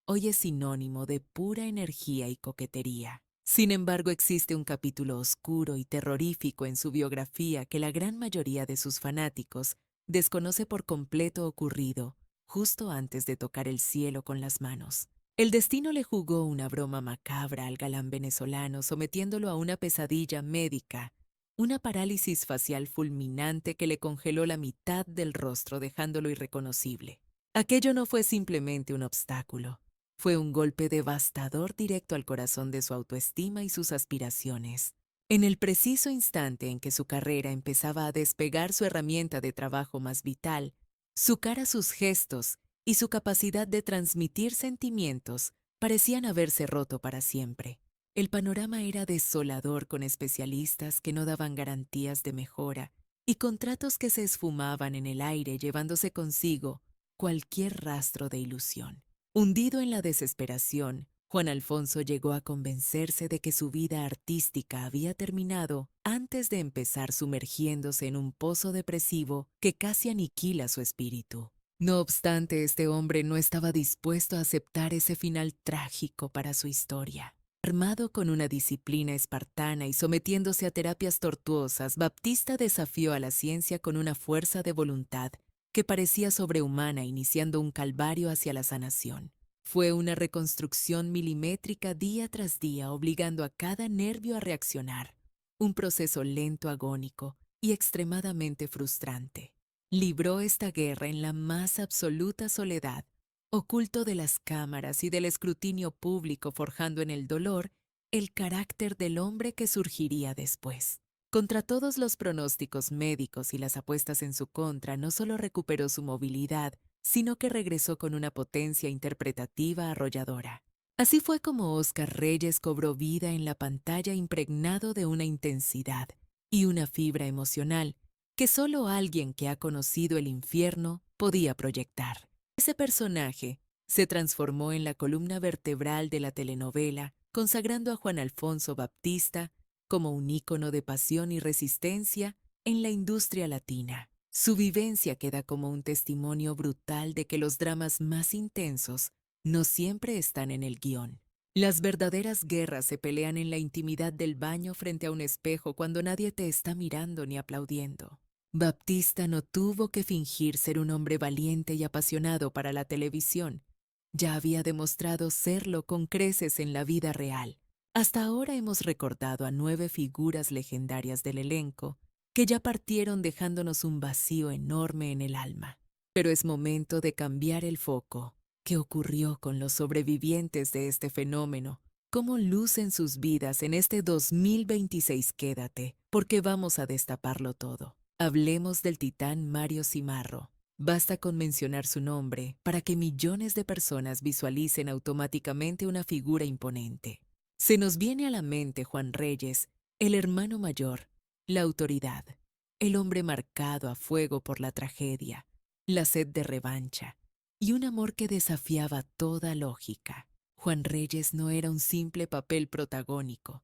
Hoy es sinónimo de pura energía y coquetería. Sin embargo, existe un capítulo oscuro y terrorífico en su biografía que la gran mayoría de sus fanáticos desconoce por completo, ocurrido justo antes de tocar el cielo con las manos. El destino le jugó una broma macabra al galán venezolano, sometiéndolo a una pesadilla médica una parálisis facial fulminante que le congeló la mitad del rostro dejándolo irreconocible. Aquello no fue simplemente un obstáculo, fue un golpe devastador directo al corazón de su autoestima y sus aspiraciones. En el preciso instante en que su carrera empezaba a despegar su herramienta de trabajo más vital, su cara, sus gestos y su capacidad de transmitir sentimientos parecían haberse roto para siempre. El panorama era desolador con especialistas que no daban garantías de mejora y contratos que se esfumaban en el aire llevándose consigo cualquier rastro de ilusión. Hundido en la desesperación, Juan Alfonso llegó a convencerse de que su vida artística había terminado antes de empezar, sumergiéndose en un pozo depresivo que casi aniquila su espíritu. No obstante, este hombre no estaba dispuesto a aceptar ese final trágico para su historia. Armado con una disciplina espartana y sometiéndose a terapias tortuosas, Baptista desafió a la ciencia con una fuerza de voluntad que parecía sobrehumana, iniciando un calvario hacia la sanación. Fue una reconstrucción milimétrica día tras día, obligando a cada nervio a reaccionar. Un proceso lento, agónico y extremadamente frustrante. Libró esta guerra en la más absoluta soledad, oculto de las cámaras y del escrutinio público, forjando en el dolor el carácter del hombre que surgiría después. Contra todos los pronósticos médicos y las apuestas en su contra, no solo recuperó su movilidad, sino que regresó con una potencia interpretativa arrolladora. Así fue como Óscar Reyes cobró vida en la pantalla, impregnado de una intensidad y una fibra emocional que solo alguien que ha conocido el infierno podía proyectar. Ese personaje se transformó en la columna vertebral de la telenovela, consagrando a Juan Alfonso Baptista como un ícono de pasión y resistencia en la industria latina. Su vivencia queda como un testimonio brutal de que los dramas más intensos no siempre están en el guión. Las verdaderas guerras se pelean en la intimidad del baño frente a un espejo cuando nadie te está mirando ni aplaudiendo. Baptista no tuvo que fingir ser un hombre valiente y apasionado para la televisión. Ya había demostrado serlo con creces en la vida real. Hasta ahora hemos recordado a 9 figuras legendarias del elenco que ya partieron dejándonos un vacío enorme en el alma. Pero es momento de cambiar el foco. ¿Qué ocurrió con los sobrevivientes de este fenómeno? ¿Cómo lucen sus vidas en este 2026? Quédate, porque vamos a destaparlo todo. Hablemos del titán Mario Cimarro. Basta con mencionar su nombre para que millones de personas visualicen automáticamente una figura imponente. Se nos viene a la mente Juan Reyes, el hermano mayor, la autoridad, el hombre marcado a fuego por la tragedia, la sed de revancha y un amor que desafiaba toda lógica. Juan Reyes no era un simple papel protagónico,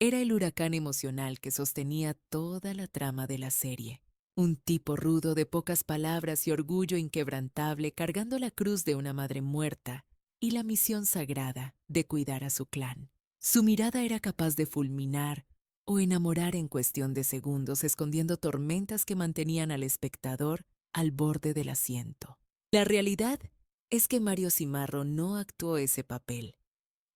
era el huracán emocional que sostenía toda la trama de la serie. Un tipo rudo de pocas palabras y orgullo inquebrantable, cargando la cruz de una madre muerta y la misión sagrada de cuidar a su clan. Su mirada era capaz de fulminar o enamorar en cuestión de segundos, escondiendo tormentas que mantenían al espectador al borde del asiento. La realidad es que Mario Cimarro no actuó ese papel.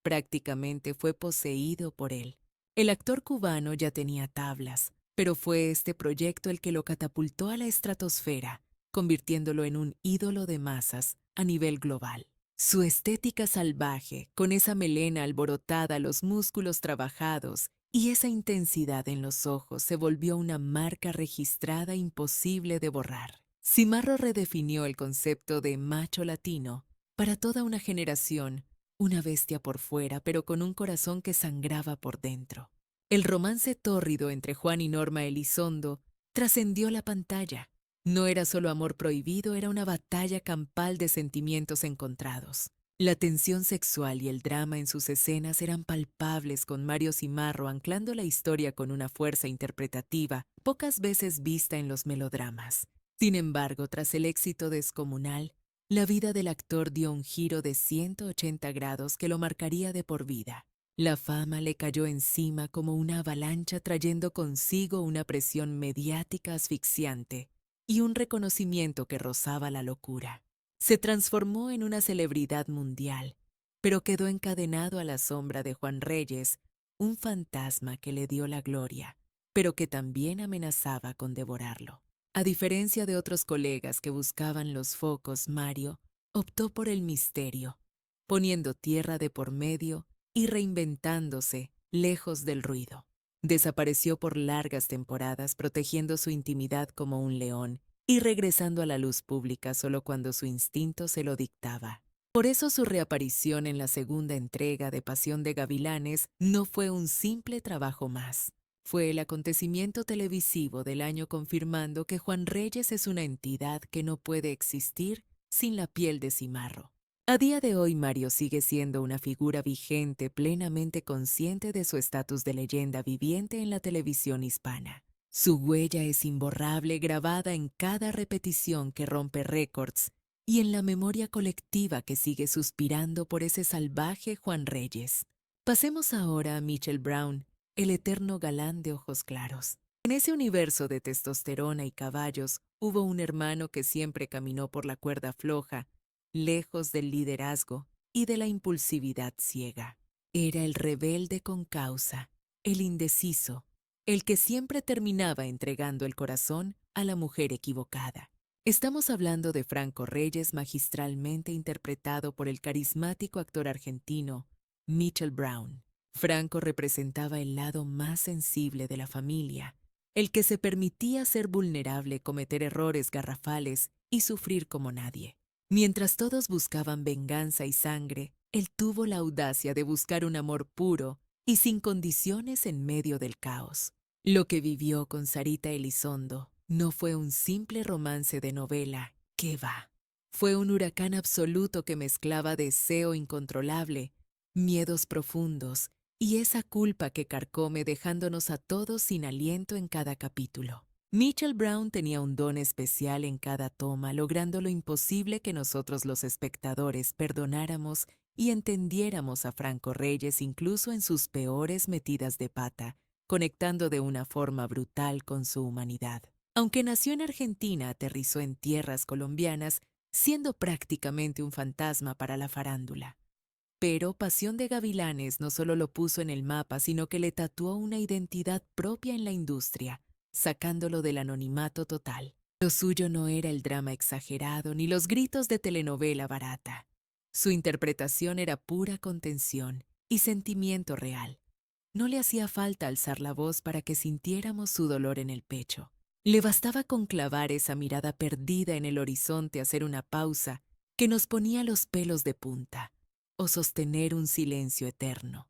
Prácticamente fue poseído por él. El actor cubano ya tenía tablas, pero fue este proyecto el que lo catapultó a la estratosfera, convirtiéndolo en un ídolo de masas a nivel global. Su estética salvaje, con esa melena alborotada, los músculos trabajados y esa intensidad en los ojos, se volvió una marca registrada imposible de borrar. Cimarro redefinió el concepto de macho latino para toda una generación, una bestia por fuera, pero con un corazón que sangraba por dentro. El romance tórrido entre Juan y Norma Elizondo trascendió la pantalla. No era solo amor prohibido, era una batalla campal de sentimientos encontrados. La tensión sexual y el drama en sus escenas eran palpables, con Mario Cimarro anclando la historia con una fuerza interpretativa pocas veces vista en los melodramas. Sin embargo, tras el éxito descomunal, la vida del actor dio un giro de 180 grados que lo marcaría de por vida. La fama le cayó encima como una avalancha, trayendo consigo una presión mediática asfixiante y un reconocimiento que rozaba la locura. Se transformó en una celebridad mundial, pero quedó encadenado a la sombra de Juan Reyes, un fantasma que le dio la gloria, pero que también amenazaba con devorarlo. A diferencia de otros colegas que buscaban los focos, Mario optó por el misterio, poniendo tierra de por medio y reinventándose lejos del ruido. Desapareció por largas temporadas protegiendo su intimidad como un león y regresando a la luz pública solo cuando su instinto se lo dictaba. Por eso su reaparición en la segunda entrega de Pasión de Gavilanes no fue un simple trabajo más. Fue el acontecimiento televisivo del año confirmando que Juan Reyes es una entidad que no puede existir sin la piel de cimarro. A día de hoy, Mario sigue siendo una figura vigente, plenamente consciente de su estatus de leyenda viviente en la televisión hispana. Su huella es imborrable, grabada en cada repetición que rompe récords y en la memoria colectiva que sigue suspirando por ese salvaje Juan Reyes. Pasemos ahora a Mitchell Brown, el eterno galán de ojos claros. En ese universo de testosterona y caballos, hubo un hermano que siempre caminó por la cuerda floja, lejos del liderazgo y de la impulsividad ciega. Era el rebelde con causa, el indeciso, el que siempre terminaba entregando el corazón a la mujer equivocada. Estamos hablando de Franco Reyes, magistralmente interpretado por el carismático actor argentino Mitchell Brown. Franco representaba el lado más sensible de la familia, el que se permitía ser vulnerable, cometer errores garrafales y sufrir como nadie. Mientras todos buscaban venganza y sangre, él tuvo la audacia de buscar un amor puro y sin condiciones en medio del caos. Lo que vivió con Sarita Elizondo no fue un simple romance de novela, ¿qué va? Fue un huracán absoluto que mezclaba deseo incontrolable, miedos profundos y esa culpa que carcome dejándonos a todos sin aliento en cada capítulo. Mitchell Brown tenía un don especial en cada toma, logrando lo imposible que nosotros los espectadores perdonáramos y entendiéramos a Franco Reyes incluso en sus peores metidas de pata, conectando de una forma brutal con su humanidad. Aunque nació en Argentina, aterrizó en tierras colombianas, siendo prácticamente un fantasma para la farándula. Pero Pasión de Gavilanes no solo lo puso en el mapa, sino que le tatuó una identidad propia en la industria, sacándolo del anonimato total. Lo suyo no era el drama exagerado ni los gritos de telenovela barata. Su interpretación era pura contención y sentimiento real. No le hacía falta alzar la voz para que sintiéramos su dolor en el pecho. Le bastaba con clavar esa mirada perdida en el horizonte, hacer una pausa que nos ponía los pelos de punta, o sostener un silencio eterno.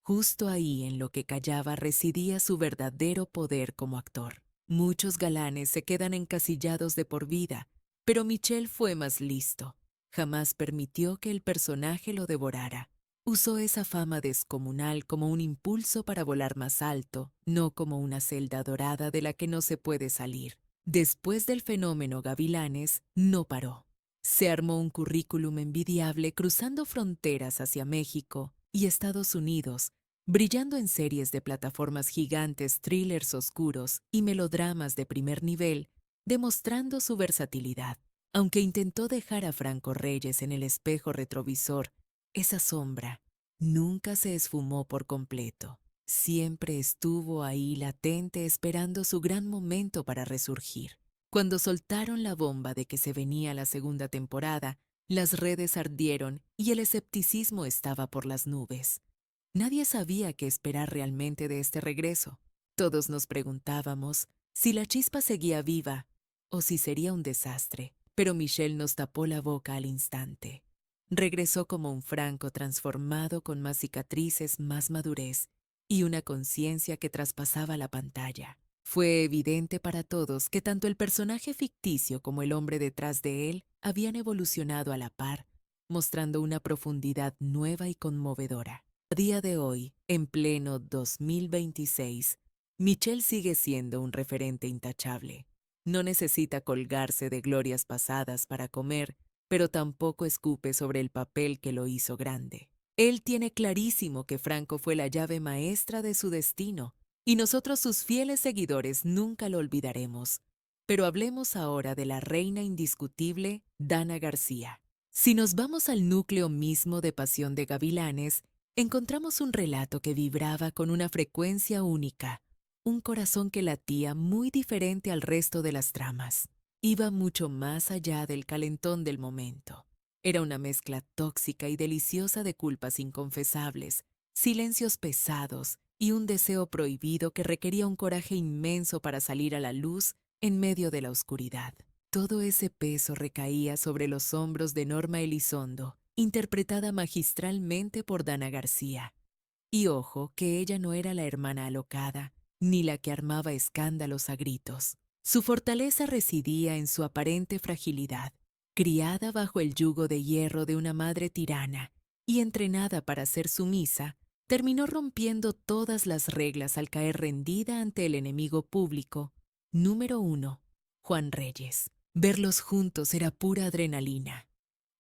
Justo ahí, en lo que callaba, residía su verdadero poder como actor. Muchos galanes se quedan encasillados de por vida, pero Michel fue más listo. Jamás permitió que el personaje lo devorara. Usó esa fama descomunal como un impulso para volar más alto, no como una celda dorada de la que no se puede salir. Después del fenómeno Gavilanes, no paró. Se armó un currículum envidiable cruzando fronteras hacia México y Estados Unidos, brillando en series de plataformas gigantes, thrillers oscuros y melodramas de primer nivel, demostrando su versatilidad. Aunque intentó dejar a Franco Reyes en el espejo retrovisor, esa sombra nunca se esfumó por completo. Siempre estuvo ahí latente esperando su gran momento para resurgir. Cuando soltaron la bomba de que se venía la segunda temporada, las redes ardieron y el escepticismo estaba por las nubes. Nadie sabía qué esperar realmente de este regreso. Todos nos preguntábamos si la chispa seguía viva o si sería un desastre, pero Michelle nos tapó la boca al instante. Regresó como un Franco transformado con más cicatrices, más madurez y una conciencia que traspasaba la pantalla. Fue evidente para todos que tanto el personaje ficticio como el hombre detrás de él habían evolucionado a la par, mostrando una profundidad nueva y conmovedora. A día de hoy, en pleno 2026, Michelle sigue siendo un referente intachable. No necesita colgarse de glorias pasadas para comer, pero tampoco escupe sobre el papel que lo hizo grande. Él tiene clarísimo que Franco fue la llave maestra de su destino, y nosotros sus fieles seguidores nunca lo olvidaremos. Pero hablemos ahora de la reina indiscutible, Dana García. Si nos vamos al núcleo mismo de Pasión de Gavilanes, encontramos un relato que vibraba con una frecuencia única, un corazón que latía muy diferente al resto de las tramas. Iba mucho más allá del calentón del momento. Era una mezcla tóxica y deliciosa de culpas inconfesables, silencios pesados y un deseo prohibido que requería un coraje inmenso para salir a la luz en medio de la oscuridad. Todo ese peso recaía sobre los hombros de Norma Elizondo, interpretada magistralmente por Dana García. Y ojo que ella no era la hermana alocada, ni la que armaba escándalos a gritos. Su fortaleza residía en su aparente fragilidad. Criada bajo el yugo de hierro de una madre tirana y entrenada para ser sumisa, terminó rompiendo todas las reglas al caer rendida ante el enemigo público. Número 1. Juan Reyes. Verlos juntos era pura adrenalina.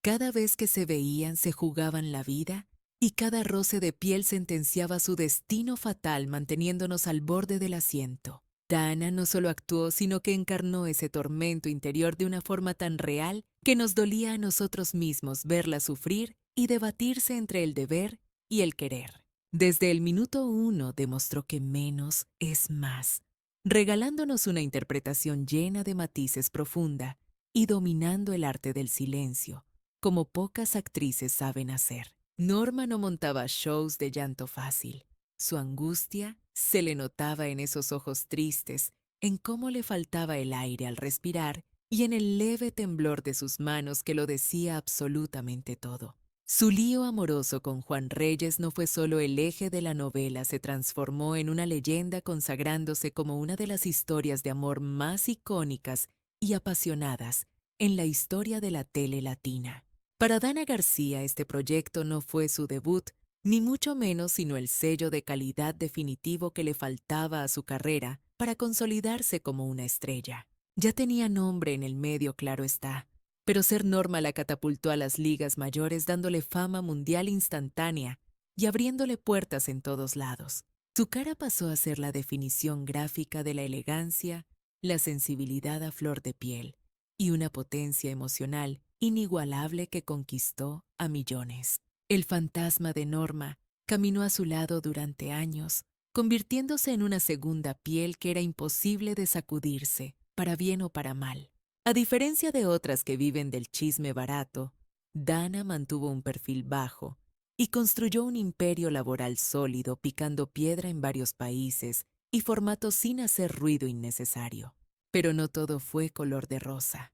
Cada vez que se veían se jugaban la vida y cada roce de piel sentenciaba su destino fatal manteniéndonos al borde del asiento. Dana no solo actuó, sino que encarnó ese tormento interior de una forma tan real que nos dolía a nosotros mismos verla sufrir y debatirse entre el deber y el querer. Desde el minuto 1 demostró que menos es más, regalándonos una interpretación llena de matices profunda y dominando el arte del silencio, como pocas actrices saben hacer. Norma no montaba shows de llanto fácil. Su angustia se le notaba en esos ojos tristes, en cómo le faltaba el aire al respirar y en el leve temblor de sus manos que lo decía absolutamente todo. Su lío amoroso con Juan Reyes no fue solo el eje de la novela, se transformó en una leyenda consagrándose como una de las historias de amor más icónicas y apasionadas en la historia de la tele latina. Para Dana García este proyecto no fue su debut, ni mucho menos sino el sello de calidad definitivo que le faltaba a su carrera para consolidarse como una estrella. Ya tenía nombre en el medio, claro está, pero ser Norma la catapultó a las ligas mayores dándole fama mundial instantánea y abriéndole puertas en todos lados. Su cara pasó a ser la definición gráfica de la elegancia, la sensibilidad a flor de piel y una potencia emocional inigualable que conquistó a millones. El fantasma de Norma caminó a su lado durante años, convirtiéndose en una segunda piel que era imposible de sacudirse, para bien o para mal. A diferencia de otras que viven del chisme barato, Dana mantuvo un perfil bajo y construyó un imperio laboral sólido picando piedra en varios países y formatos sin hacer ruido innecesario. Pero no todo fue color de rosa.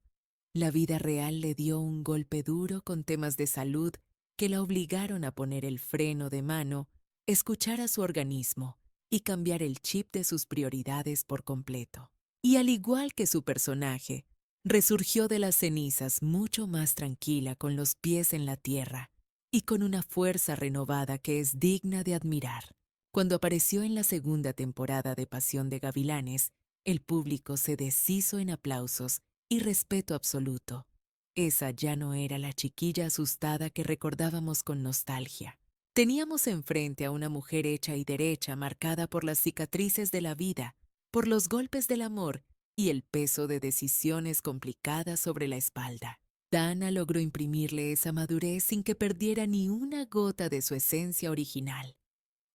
La vida real le dio un golpe duro con temas de salud que la obligaron a poner el freno de mano, escuchar a su organismo y cambiar el chip de sus prioridades por completo. Y al igual que su personaje, resurgió de las cenizas mucho más tranquila, con los pies en la tierra y con una fuerza renovada que es digna de admirar. Cuando apareció en la segunda temporada de Pasión de Gavilanes, el público se deshizo en aplausos y respeto absoluto. Esa ya no era la chiquilla asustada que recordábamos con nostalgia. Teníamos enfrente a una mujer hecha y derecha, marcada por las cicatrices de la vida, por los golpes del amor y el peso de decisiones complicadas sobre la espalda. Dana logró imprimirle esa madurez sin que perdiera ni una gota de su esencia original.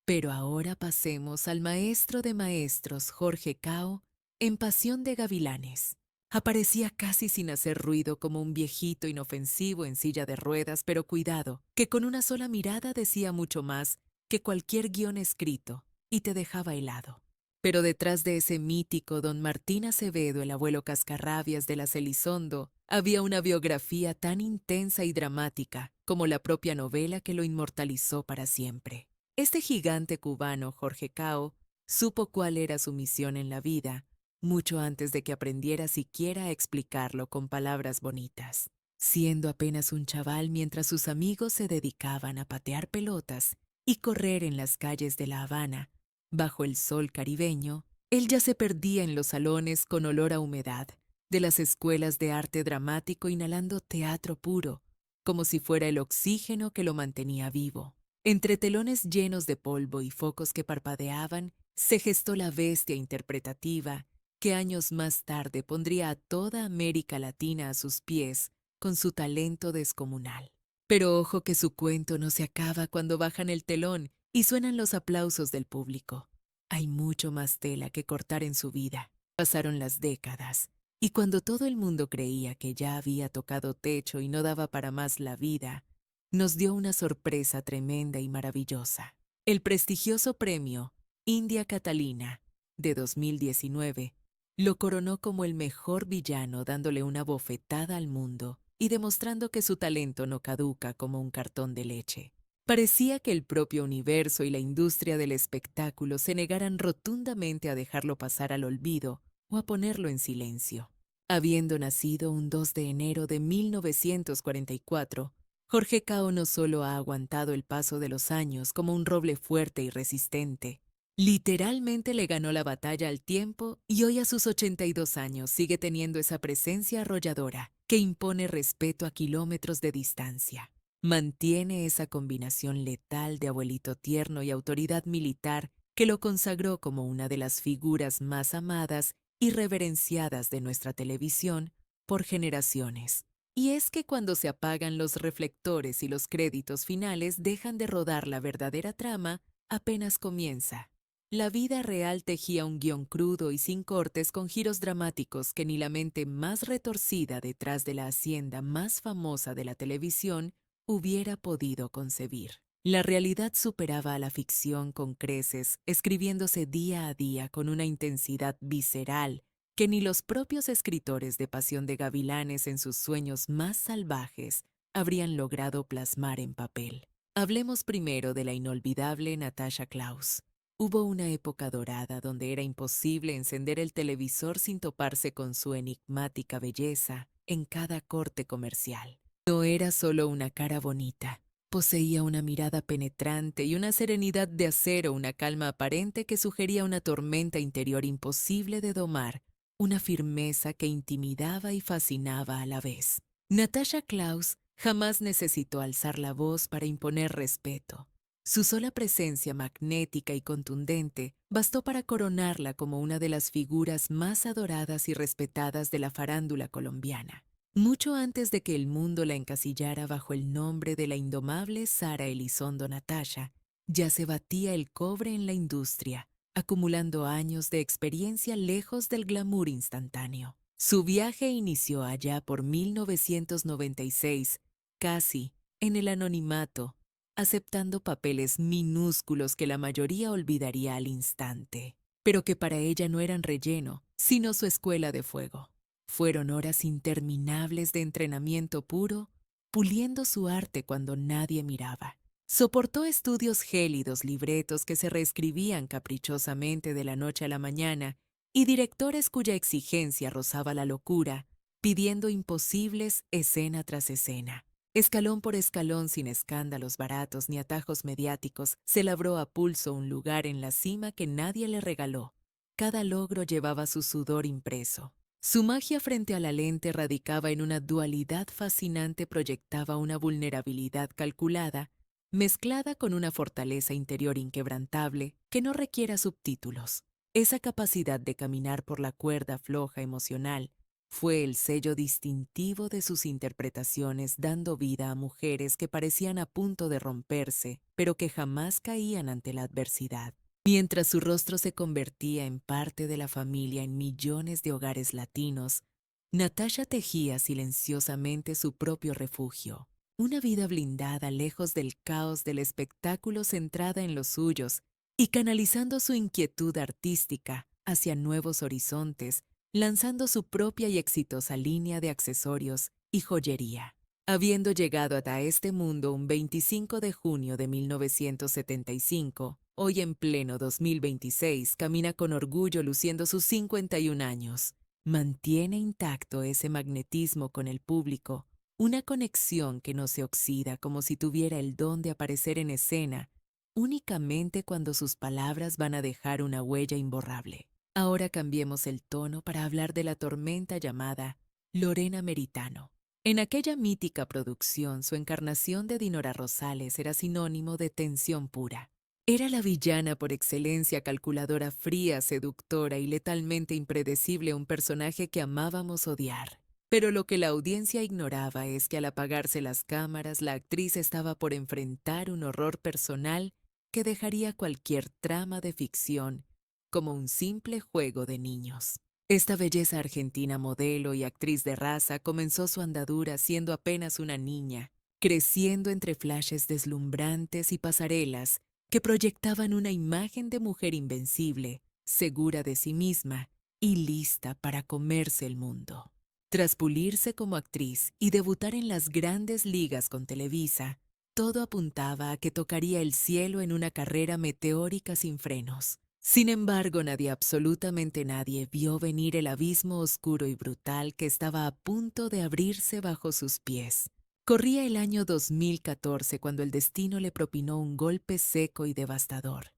Pero ahora pasemos al maestro de maestros, Jorge Cao, en Pasión de Gavilanes. Aparecía casi sin hacer ruido como un viejito inofensivo en silla de ruedas, pero cuidado, que con una sola mirada decía mucho más que cualquier guión escrito y te dejaba helado. Pero detrás de ese mítico don Martín Acevedo, el abuelo cascarrabias de las Elizondo, había una biografía tan intensa y dramática como la propia novela que lo inmortalizó para siempre. Este gigante cubano, Jorge Cao, supo cuál era su misión en la vida, mucho antes de que aprendiera siquiera a explicarlo con palabras bonitas. Siendo apenas un chaval mientras sus amigos se dedicaban a patear pelotas y correr en las calles de La Habana, bajo el sol caribeño, él ya se perdía en los salones con olor a humedad, de las escuelas de arte dramático inhalando teatro puro, como si fuera el oxígeno que lo mantenía vivo. Entre telones llenos de polvo y focos que parpadeaban, se gestó la bestia interpretativa que años más tarde pondría a toda América Latina a sus pies con su talento descomunal. Pero ojo que su cuento no se acaba cuando bajan el telón y suenan los aplausos del público. Hay mucho más tela que cortar en su vida. Pasaron las décadas, y cuando todo el mundo creía que ya había tocado techo y no daba para más la vida, nos dio una sorpresa tremenda y maravillosa. El prestigioso premio India Catalina de 2019 lo coronó como el mejor villano, dándole una bofetada al mundo y demostrando que su talento no caduca como un cartón de leche. Parecía que el propio universo y la industria del espectáculo se negaran rotundamente a dejarlo pasar al olvido o a ponerlo en silencio. Habiendo nacido un 2 de enero de 1944, Jorge Cao no solo ha aguantado el paso de los años como un roble fuerte y resistente, literalmente le ganó la batalla al tiempo y hoy a sus 82 años sigue teniendo esa presencia arrolladora que impone respeto a kilómetros de distancia. Mantiene esa combinación letal de abuelito tierno y autoridad militar que lo consagró como una de las figuras más amadas y reverenciadas de nuestra televisión por generaciones. Y es que cuando se apagan los reflectores y los créditos finales dejan de rodar la verdadera trama, apenas comienza. La vida real tejía un guión crudo y sin cortes con giros dramáticos que ni la mente más retorcida detrás de la hacienda más famosa de la televisión hubiera podido concebir. La realidad superaba a la ficción con creces, escribiéndose día a día con una intensidad visceral que ni los propios escritores de Pasión de Gavilanes en sus sueños más salvajes habrían logrado plasmar en papel. Hablemos primero de la inolvidable Natasha Klaus. Hubo una época dorada donde era imposible encender el televisor sin toparse con su enigmática belleza en cada corte comercial. No era solo una cara bonita, poseía una mirada penetrante y una serenidad de acero, una calma aparente que sugería una tormenta interior imposible de domar, una firmeza que intimidaba y fascinaba a la vez. Natasha Klaus jamás necesitó alzar la voz para imponer respeto. Su sola presencia magnética y contundente bastó para coronarla como una de las figuras más adoradas y respetadas de la farándula colombiana. Mucho antes de que el mundo la encasillara bajo el nombre de la indomable Sara Elizondo Natasha, ya se batía el cobre en la industria, acumulando años de experiencia lejos del glamour instantáneo. Su viaje inició allá por 1996, casi en el anonimato, aceptando papeles minúsculos que la mayoría olvidaría al instante, pero que para ella no eran relleno, sino su escuela de fuego. Fueron horas interminables de entrenamiento puro, puliendo su arte cuando nadie miraba. Soportó estudios gélidos, libretos que se reescribían caprichosamente de la noche a la mañana y directores cuya exigencia rozaba la locura, pidiendo imposibles escena tras escena. Escalón por escalón, sin escándalos baratos ni atajos mediáticos, se labró a pulso un lugar en la cima que nadie le regaló. Cada logro llevaba su sudor impreso. Su magia frente a la lente radicaba en una dualidad fascinante, proyectaba una vulnerabilidad calculada, mezclada con una fortaleza interior inquebrantable que no requiera subtítulos. Esa capacidad de caminar por la cuerda floja emocional fue el sello distintivo de sus interpretaciones, dando vida a mujeres que parecían a punto de romperse, pero que jamás caían ante la adversidad. Mientras su rostro se convertía en parte de la familia en millones de hogares latinos, Natasha tejía silenciosamente su propio refugio. Una vida blindada lejos del caos del espectáculo, centrada en los suyos y canalizando su inquietud artística hacia nuevos horizontes, lanzando su propia y exitosa línea de accesorios y joyería. Habiendo llegado hasta este mundo un 25 de junio de 1975, hoy en pleno 2026 camina con orgullo luciendo sus 51 años. Mantiene intacto ese magnetismo con el público, una conexión que no se oxida, como si tuviera el don de aparecer en escena únicamente cuando sus palabras van a dejar una huella imborrable. Ahora cambiemos el tono para hablar de la tormenta llamada Lorena Meritano. En aquella mítica producción, su encarnación de Dinora Rosales era sinónimo de tensión pura. Era la villana por excelencia, calculadora, fría, seductora y letalmente impredecible, un personaje que amábamos odiar. Pero lo que la audiencia ignoraba es que al apagarse las cámaras, la actriz estaba por enfrentar un horror personal que dejaría cualquier trama de ficción como un simple juego de niños. Esta belleza argentina modelo y actriz de raza comenzó su andadura siendo apenas una niña, creciendo entre flashes deslumbrantes y pasarelas que proyectaban una imagen de mujer invencible, segura de sí misma y lista para comerse el mundo. Tras pulirse como actriz y debutar en las grandes ligas con Televisa, todo apuntaba a que tocaría el cielo en una carrera meteórica sin frenos. Sin embargo, nadie, absolutamente nadie, vio venir el abismo oscuro y brutal que estaba a punto de abrirse bajo sus pies. Corría el año 2014 cuando el destino le propinó un golpe seco y devastador.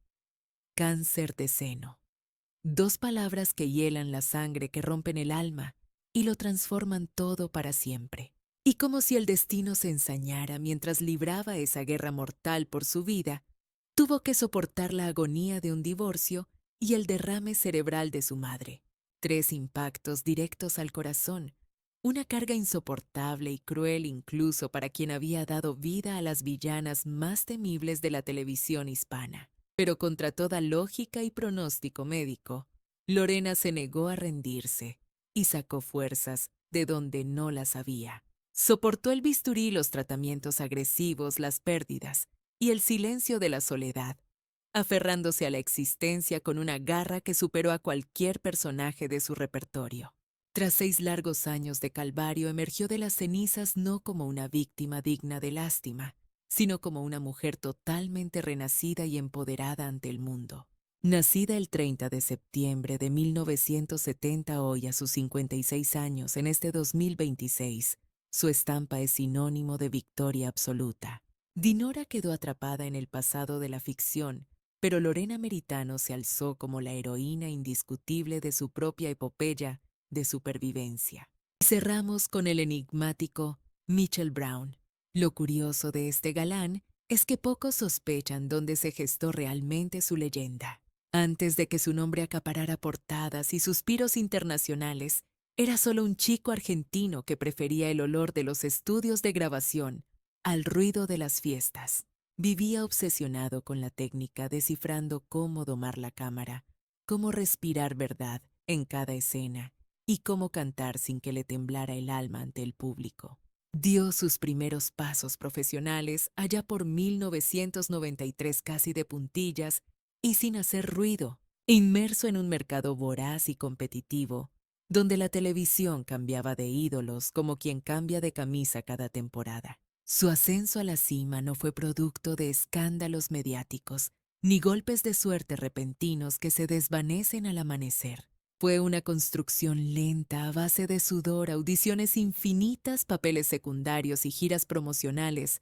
Cáncer de seno. Dos palabras que hielan la sangre, que rompen el alma y lo transforman todo para siempre. Y como si el destino se ensañara mientras libraba esa guerra mortal por su vida, tuvo que soportar la agonía de un divorcio y el derrame cerebral de su madre. 3 impactos directos al corazón, una carga insoportable y cruel incluso para quien había dado vida a las villanas más temibles de la televisión hispana. Pero contra toda lógica y pronóstico médico, Lorena se negó a rendirse y sacó fuerzas de donde no las había. Soportó el bisturí, los tratamientos agresivos, las pérdidas y el silencio de la soledad, aferrándose a la existencia con una garra que superó a cualquier personaje de su repertorio. Tras 6 largos años de calvario, emergió de las cenizas no como una víctima digna de lástima, sino como una mujer totalmente renacida y empoderada ante el mundo. Nacida el 30 de septiembre de 1970, hoy a sus 56 años, en este 2026, su estampa es sinónimo de victoria absoluta. Dinora quedó atrapada en el pasado de la ficción, pero Lorena Meritano se alzó como la heroína indiscutible de su propia epopeya de supervivencia. Cerramos con el enigmático Mitchell Brown. Lo curioso de este galán es que pocos sospechan dónde se gestó realmente su leyenda. Antes de que su nombre acaparara portadas y suspiros internacionales, era solo un chico argentino que prefería el olor de los estudios de grabación al ruido de las fiestas. Vivía obsesionado con la técnica, descifrando cómo domar la cámara, cómo respirar verdad en cada escena y cómo cantar sin que le temblara el alma ante el público. Dio sus primeros pasos profesionales allá por 1993, casi de puntillas y sin hacer ruido, inmerso en un mercado voraz y competitivo, donde la televisión cambiaba de ídolos como quien cambia de camisa cada temporada. Su ascenso a la cima no fue producto de escándalos mediáticos, ni golpes de suerte repentinos que se desvanecen al amanecer. Fue una construcción lenta a base de sudor, audiciones infinitas, papeles secundarios y giras promocionales,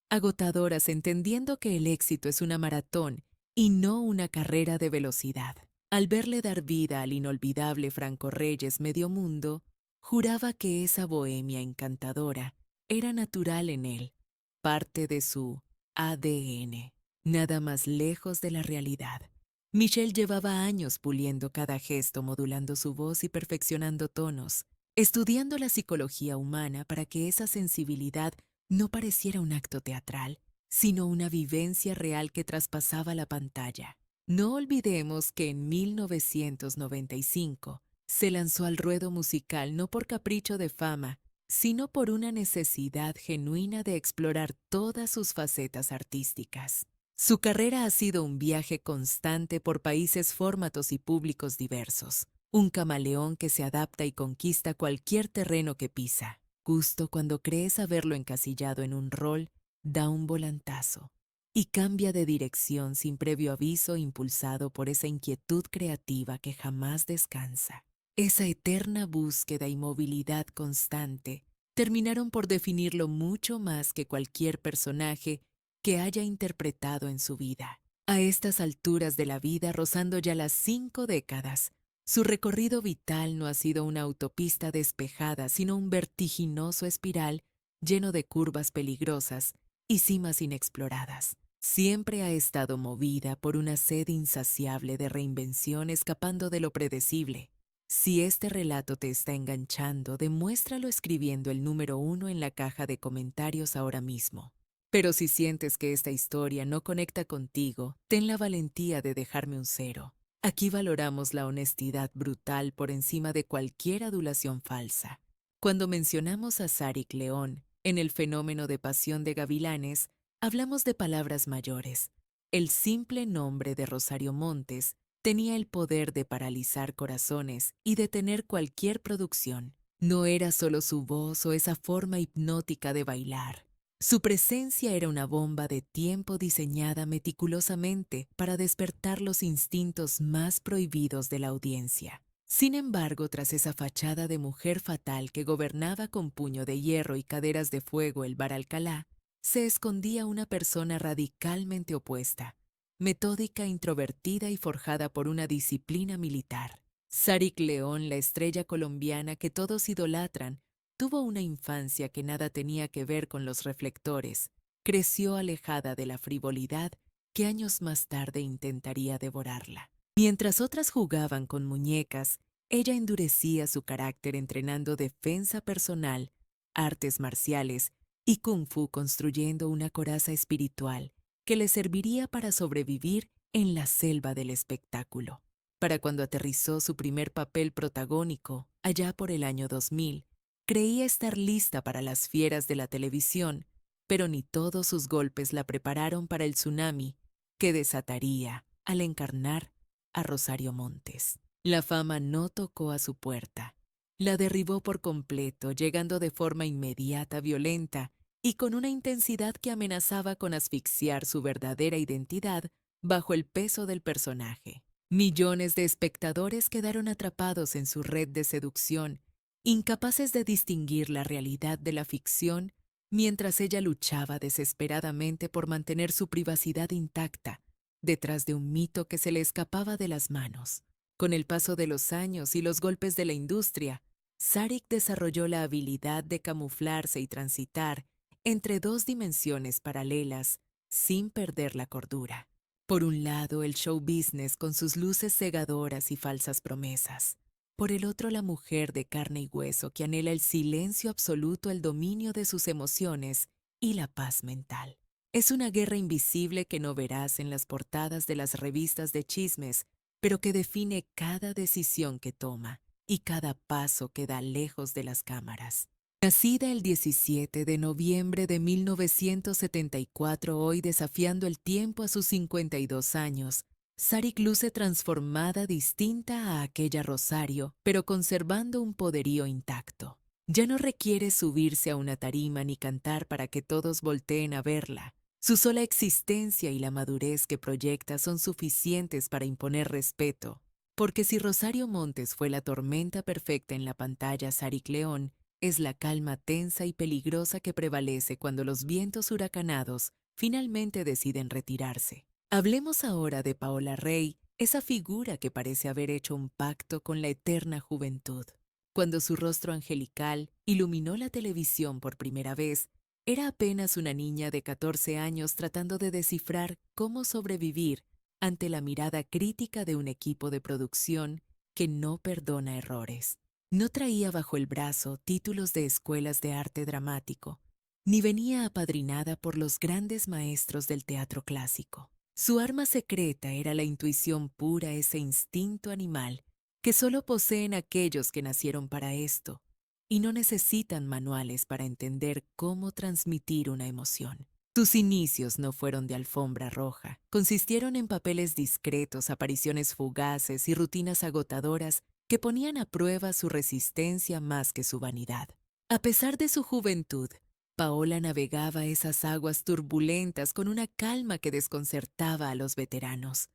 agotadoras, entendiendo que el éxito es una maratón y no una carrera de velocidad. Al verle dar vida al inolvidable Franco Reyes Medio Mundo, juraba que esa bohemia encantadora era natural en él, parte de su ADN, nada más lejos de la realidad. Michelle llevaba años puliendo cada gesto, modulando su voz y perfeccionando tonos, estudiando la psicología humana para que esa sensibilidad no pareciera un acto teatral, sino una vivencia real que traspasaba la pantalla. No olvidemos que en 1995 se lanzó al ruedo musical no por capricho de fama, sino por una necesidad genuina de explorar todas sus facetas artísticas. Su carrera ha sido un viaje constante por países, formatos y públicos diversos, un camaleón que se adapta y conquista cualquier terreno que pisa. Justo cuando crees haberlo encasillado en un rol, da un volantazo y cambia de dirección sin previo aviso, impulsado por esa inquietud creativa que jamás descansa. Esa eterna búsqueda y movilidad constante terminaron por definirlo mucho más que cualquier personaje que haya interpretado en su vida. A estas alturas de la vida, rozando ya las 5 décadas, su recorrido vital no ha sido una autopista despejada, sino un vertiginoso espiral lleno de curvas peligrosas y cimas inexploradas. Siempre ha estado movida por una sed insaciable de reinvención, escapando de lo predecible. Si este relato te está enganchando, demuéstralo escribiendo el número 1 en la caja de comentarios ahora mismo. Pero si sientes que esta historia no conecta contigo, ten la valentía de dejarme un 0. Aquí valoramos la honestidad brutal por encima de cualquier adulación falsa. Cuando mencionamos a Sarik León en el fenómeno de Pasión de Gavilanes, hablamos de palabras mayores. El simple nombre de Rosario Montes tenía el poder de paralizar corazones y detener cualquier producción. No era solo su voz o esa forma hipnótica de bailar. Su presencia era una bomba de tiempo diseñada meticulosamente para despertar los instintos más prohibidos de la audiencia. Sin embargo, tras esa fachada de mujer fatal que gobernaba con puño de hierro y caderas de fuego el Bar Alcalá, se escondía una persona radicalmente opuesta, metódica, introvertida y forjada por una disciplina militar. Sarik León, la estrella colombiana que todos idolatran, tuvo una infancia que nada tenía que ver con los reflectores. Creció alejada de la frivolidad que años más tarde intentaría devorarla. Mientras otras jugaban con muñecas, ella endurecía su carácter entrenando defensa personal, artes marciales y kung fu, construyendo una coraza espiritual que le serviría para sobrevivir en la selva del espectáculo. Para cuando aterrizó su primer papel protagónico, allá por el año 2000, creía estar lista para las fieras de la televisión, pero ni todos sus golpes la prepararon para el tsunami que desataría al encarnar a Rosario Montes. La fama no tocó a su puerta. La derribó por completo, llegando de forma inmediata, violenta y con una intensidad que amenazaba con asfixiar su verdadera identidad bajo el peso del personaje. Millones de espectadores quedaron atrapados en su red de seducción, incapaces de distinguir la realidad de la ficción, mientras ella luchaba desesperadamente por mantener su privacidad intacta, detrás de un mito que se le escapaba de las manos. Con el paso de los años y los golpes de la industria, Sarik desarrolló la habilidad de camuflarse y transitar entre dos dimensiones paralelas sin perder la cordura. Por un lado, el show business con sus luces cegadoras y falsas promesas. Por el otro, la mujer de carne y hueso que anhela el silencio absoluto, el dominio de sus emociones y la paz mental. Es una guerra invisible que no verás en las portadas de las revistas de chismes, pero que define cada decisión que toma y cada paso que da lejos de las cámaras. Nacida el 17 de noviembre de 1974, hoy desafiando el tiempo a sus 52 años, Sarik luce transformada, distinta a aquella Rosario, pero conservando un poderío intacto. Ya no requiere subirse a una tarima ni cantar para que todos volteen a verla. Su sola existencia y la madurez que proyecta son suficientes para imponer respeto, porque si Rosario Montes fue la tormenta perfecta en la pantalla, Sarik León es la calma tensa y peligrosa que prevalece cuando los vientos huracanados finalmente deciden retirarse. Hablemos ahora de Paola Rey, esa figura que parece haber hecho un pacto con la eterna juventud. Cuando su rostro angelical iluminó la televisión por primera vez, era apenas una niña de 14 años tratando de descifrar cómo sobrevivir ante la mirada crítica de un equipo de producción que no perdona errores. No traía bajo el brazo títulos de escuelas de arte dramático, ni venía apadrinada por los grandes maestros del teatro clásico. Su arma secreta era la intuición pura, ese instinto animal que solo poseen aquellos que nacieron para esto y no necesitan manuales para entender cómo transmitir una emoción. Sus inicios no fueron de alfombra roja, consistieron en papeles discretos, apariciones fugaces y rutinas agotadoras que ponían a prueba su resistencia más que su vanidad. A pesar de su juventud, Paola navegaba esas aguas turbulentas con una calma que desconcertaba a los veteranos.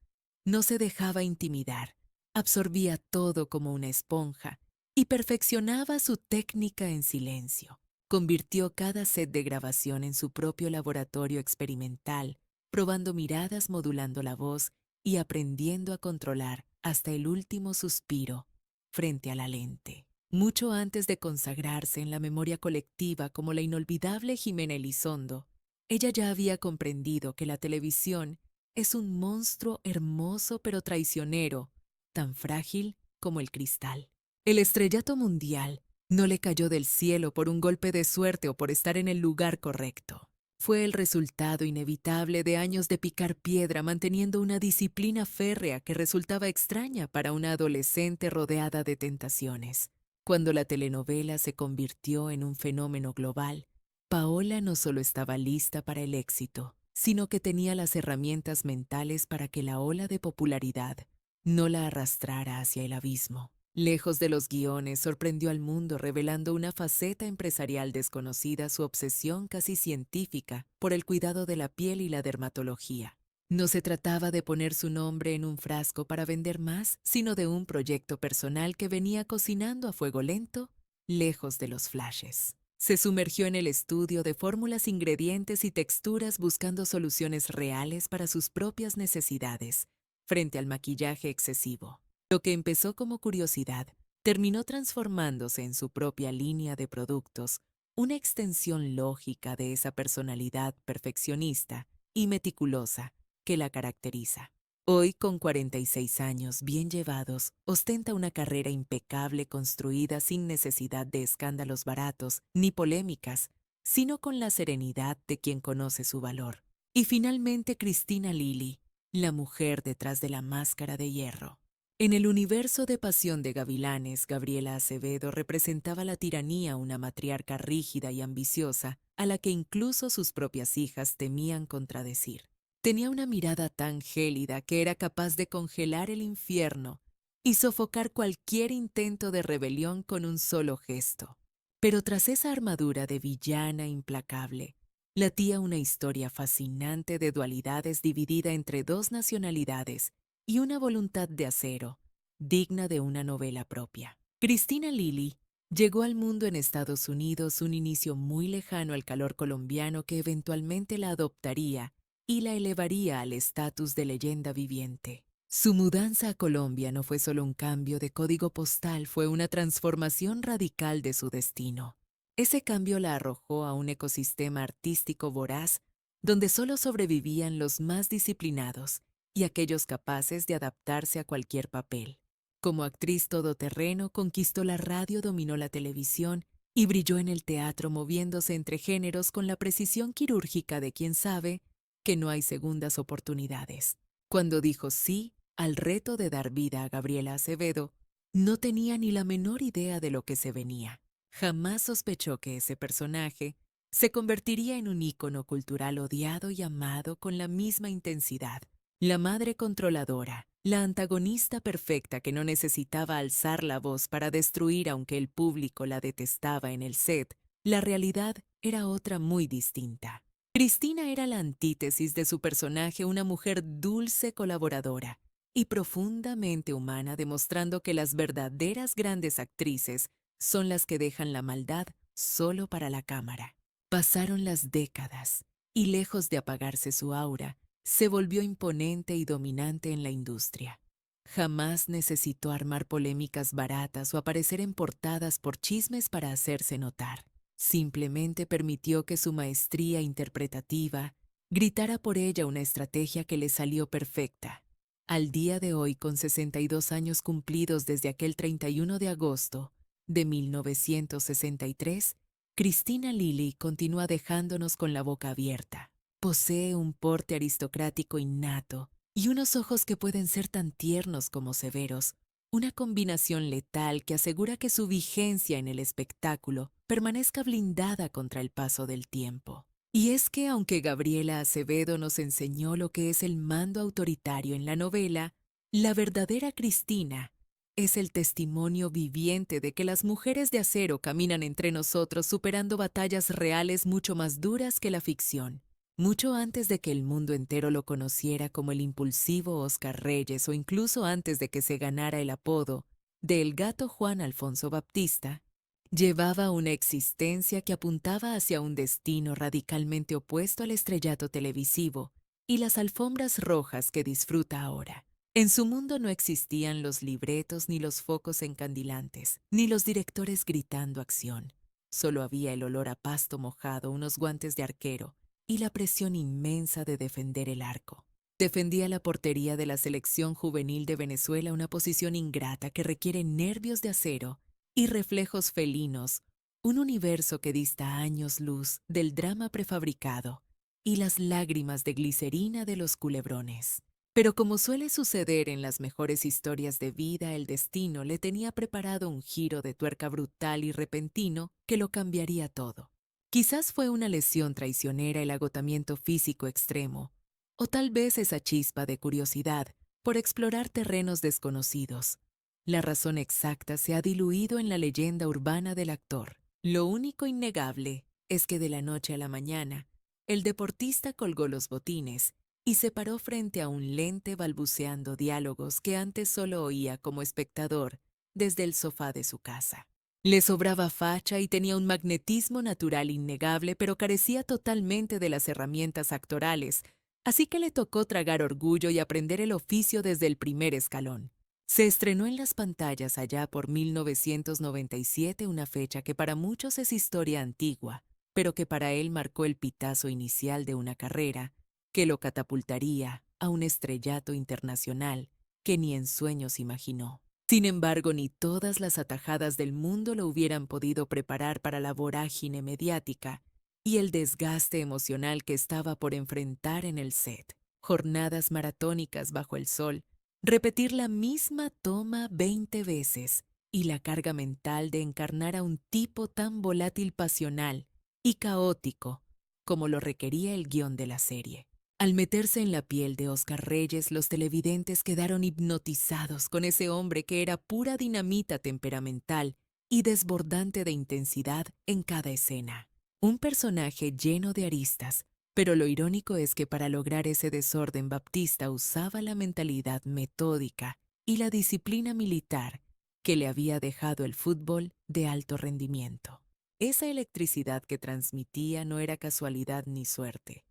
No se dejaba intimidar, absorbía todo como una esponja y perfeccionaba su técnica en silencio. Convirtió cada set de grabación en su propio laboratorio experimental, probando miradas, modulando la voz y aprendiendo a controlar hasta el último suspiro frente a la lente. Mucho antes de consagrarse en la memoria colectiva como la inolvidable Jimena Elizondo, ella ya había comprendido que la televisión es un monstruo hermoso pero traicionero, tan frágil como el cristal. El estrellato mundial no le cayó del cielo por un golpe de suerte o por estar en el lugar correcto. Fue el resultado inevitable de años de picar piedra manteniendo una disciplina férrea que resultaba extraña para una adolescente rodeada de tentaciones. Cuando la telenovela se convirtió en un fenómeno global, Paola no solo estaba lista para el éxito, sino que tenía las herramientas mentales para que la ola de popularidad no la arrastrara hacia el abismo. Lejos de los guiones, sorprendió al mundo revelando una faceta empresarial desconocida, su obsesión casi científica por el cuidado de la piel y la dermatología. No se trataba de poner su nombre en un frasco para vender más, sino de un proyecto personal que venía cocinando a fuego lento, lejos de los flashes. Se sumergió en el estudio de fórmulas, ingredientes y texturas buscando soluciones reales para sus propias necesidades, frente al maquillaje excesivo. Lo que empezó como curiosidad terminó transformándose en su propia línea de productos, una extensión lógica de esa personalidad perfeccionista y meticulosa que la caracteriza. Hoy, con 46 años bien llevados, ostenta una carrera impecable construida sin necesidad de escándalos baratos ni polémicas, sino con la serenidad de quien conoce su valor. Y finalmente Cristina Lily, la mujer detrás de la máscara de hierro. En el universo de Pasión de Gavilanes, Gabriela Acevedo representaba la tiranía, una matriarca rígida y ambiciosa, a la que incluso sus propias hijas temían contradecir. Tenía una mirada tan gélida que era capaz de congelar el infierno y sofocar cualquier intento de rebelión con un solo gesto. Pero tras esa armadura de villana implacable, latía una historia fascinante de dualidades dividida entre dos nacionalidades y una voluntad de acero, digna de una novela propia. Cristina Lily llegó al mundo en Estados Unidos, un inicio muy lejano al calor colombiano que eventualmente la adoptaría y la elevaría al estatus de leyenda viviente. Su mudanza a Colombia no fue solo un cambio de código postal, fue una transformación radical de su destino. Ese cambio la arrojó a un ecosistema artístico voraz donde solo sobrevivían los más disciplinados y aquellos capaces de adaptarse a cualquier papel. Como actriz todoterreno, conquistó la radio, dominó la televisión y brilló en el teatro, moviéndose entre géneros con la precisión quirúrgica de quien sabe que no hay segundas oportunidades. Cuando dijo sí al reto de dar vida a Gabriela Acevedo, no tenía ni la menor idea de lo que se venía. Jamás sospechó que ese personaje se convertiría en un ícono cultural odiado y amado con la misma intensidad. La madre controladora, la antagonista perfecta que no necesitaba alzar la voz para destruir aunque el público la detestaba en el set, la realidad era otra muy distinta. Cristina era la antítesis de su personaje, una mujer dulce, colaboradora y profundamente humana, demostrando que las verdaderas grandes actrices son las que dejan la maldad solo para la cámara. Pasaron las décadas y lejos de apagarse su aura, se volvió imponente y dominante en la industria. Jamás necesitó armar polémicas baratas o aparecer en portadas por chismes para hacerse notar. Simplemente permitió que su maestría interpretativa gritara por ella una estrategia que le salió perfecta. Al día de hoy, con 62 años cumplidos desde aquel 31 de agosto de 1963, Cristina Lily continúa dejándonos con la boca abierta. Posee un porte aristocrático innato y unos ojos que pueden ser tan tiernos como severos, una combinación letal que asegura que su vigencia en el espectáculo permanezca blindada contra el paso del tiempo. Y es que aunque Gabriela Acevedo nos enseñó lo que es el mando autoritario en la novela, la verdadera Cristina es el testimonio viviente de que las mujeres de acero caminan entre nosotros superando batallas reales mucho más duras que la ficción. Mucho antes de que el mundo entero lo conociera como el impulsivo Oscar Reyes o incluso antes de que se ganara el apodo de El Gato Juan Alfonso Baptista, llevaba una existencia que apuntaba hacia un destino radicalmente opuesto al estrellato televisivo y las alfombras rojas que disfruta ahora. En su mundo no existían los libretos ni los focos encandilantes, ni los directores gritando acción. Solo había el olor a pasto mojado, unos guantes de arquero y la presión inmensa de defender el arco. Defendía la portería de la selección juvenil de Venezuela, una posición ingrata que requiere nervios de acero y reflejos felinos, un universo que dista años luz del drama prefabricado y las lágrimas de glicerina de los culebrones. Pero como suele suceder en las mejores historias de vida, el destino le tenía preparado un giro de tuerca brutal y repentino que lo cambiaría todo. Quizás fue una lesión traicionera, el agotamiento físico extremo, o tal vez esa chispa de curiosidad por explorar terrenos desconocidos. La razón exacta se ha diluido en la leyenda urbana del actor. Lo único innegable es que de la noche a la mañana, el deportista colgó los botines y se paró frente a un lente balbuceando diálogos que antes solo oía como espectador desde el sofá de su casa. Le sobraba facha y tenía un magnetismo natural innegable, pero carecía totalmente de las herramientas actorales, así que le tocó tragar orgullo y aprender el oficio desde el primer escalón. Se estrenó en las pantallas allá por 1997, una fecha que para muchos es historia antigua, pero que para él marcó el pitazo inicial de una carrera que lo catapultaría a un estrellato internacional que ni en sueños imaginó. Sin embargo, ni todas las atajadas del mundo lo hubieran podido preparar para la vorágine mediática y el desgaste emocional que estaba por enfrentar en el set. Jornadas maratónicas bajo el sol, repetir la misma toma 20 veces y la carga mental de encarnar a un tipo tan volátil, pasional y caótico como lo requería el guión de la serie. Al meterse en la piel de Oscar Reyes, los televidentes quedaron hipnotizados con ese hombre que era pura dinamita temperamental y desbordante de intensidad en cada escena. Un personaje lleno de aristas, pero lo irónico es que para lograr ese desorden Baptista usaba la mentalidad metódica y la disciplina militar que le había dejado el fútbol de alto rendimiento. Esa electricidad que transmitía no era casualidad ni suerte.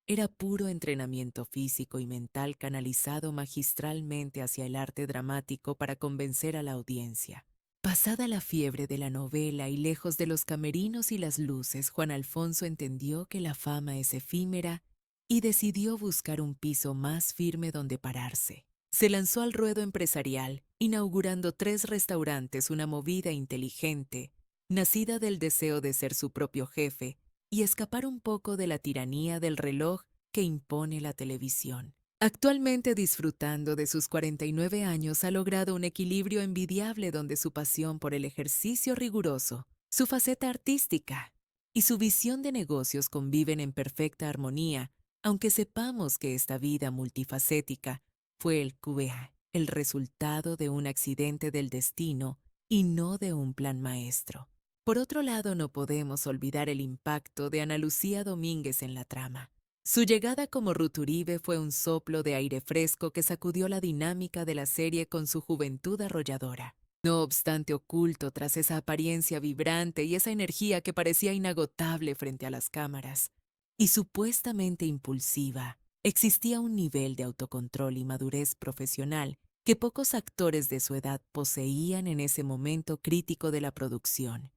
Era puro entrenamiento físico y mental canalizado magistralmente hacia el arte dramático para convencer a la audiencia. Pasada la fiebre de la novela y lejos de los camerinos y las luces, Juan Alfonso entendió que la fama es efímera y decidió buscar un piso más firme donde pararse. Se lanzó al ruedo empresarial, inaugurando 3 restaurantes, una movida inteligente, nacida del deseo de ser su propio jefe y escapar un poco de la tiranía del reloj que impone la televisión. Actualmente, disfrutando de sus 49 años, ha logrado un equilibrio envidiable donde su pasión por el ejercicio riguroso, su faceta artística y su visión de negocios conviven en perfecta armonía, aunque sepamos que esta vida multifacética fue el QA, el resultado de un accidente del destino y no de un plan maestro. Por otro lado, no podemos olvidar el impacto de Ana Lucía Domínguez en la trama. Su llegada como Ruth Uribe fue un soplo de aire fresco que sacudió la dinámica de la serie con su juventud arrolladora. No obstante, oculto tras esa apariencia vibrante y esa energía que parecía inagotable frente a las cámaras, y supuestamente impulsiva, existía un nivel de autocontrol y madurez profesional que pocos actores de su edad poseían en ese momento crítico de la producción.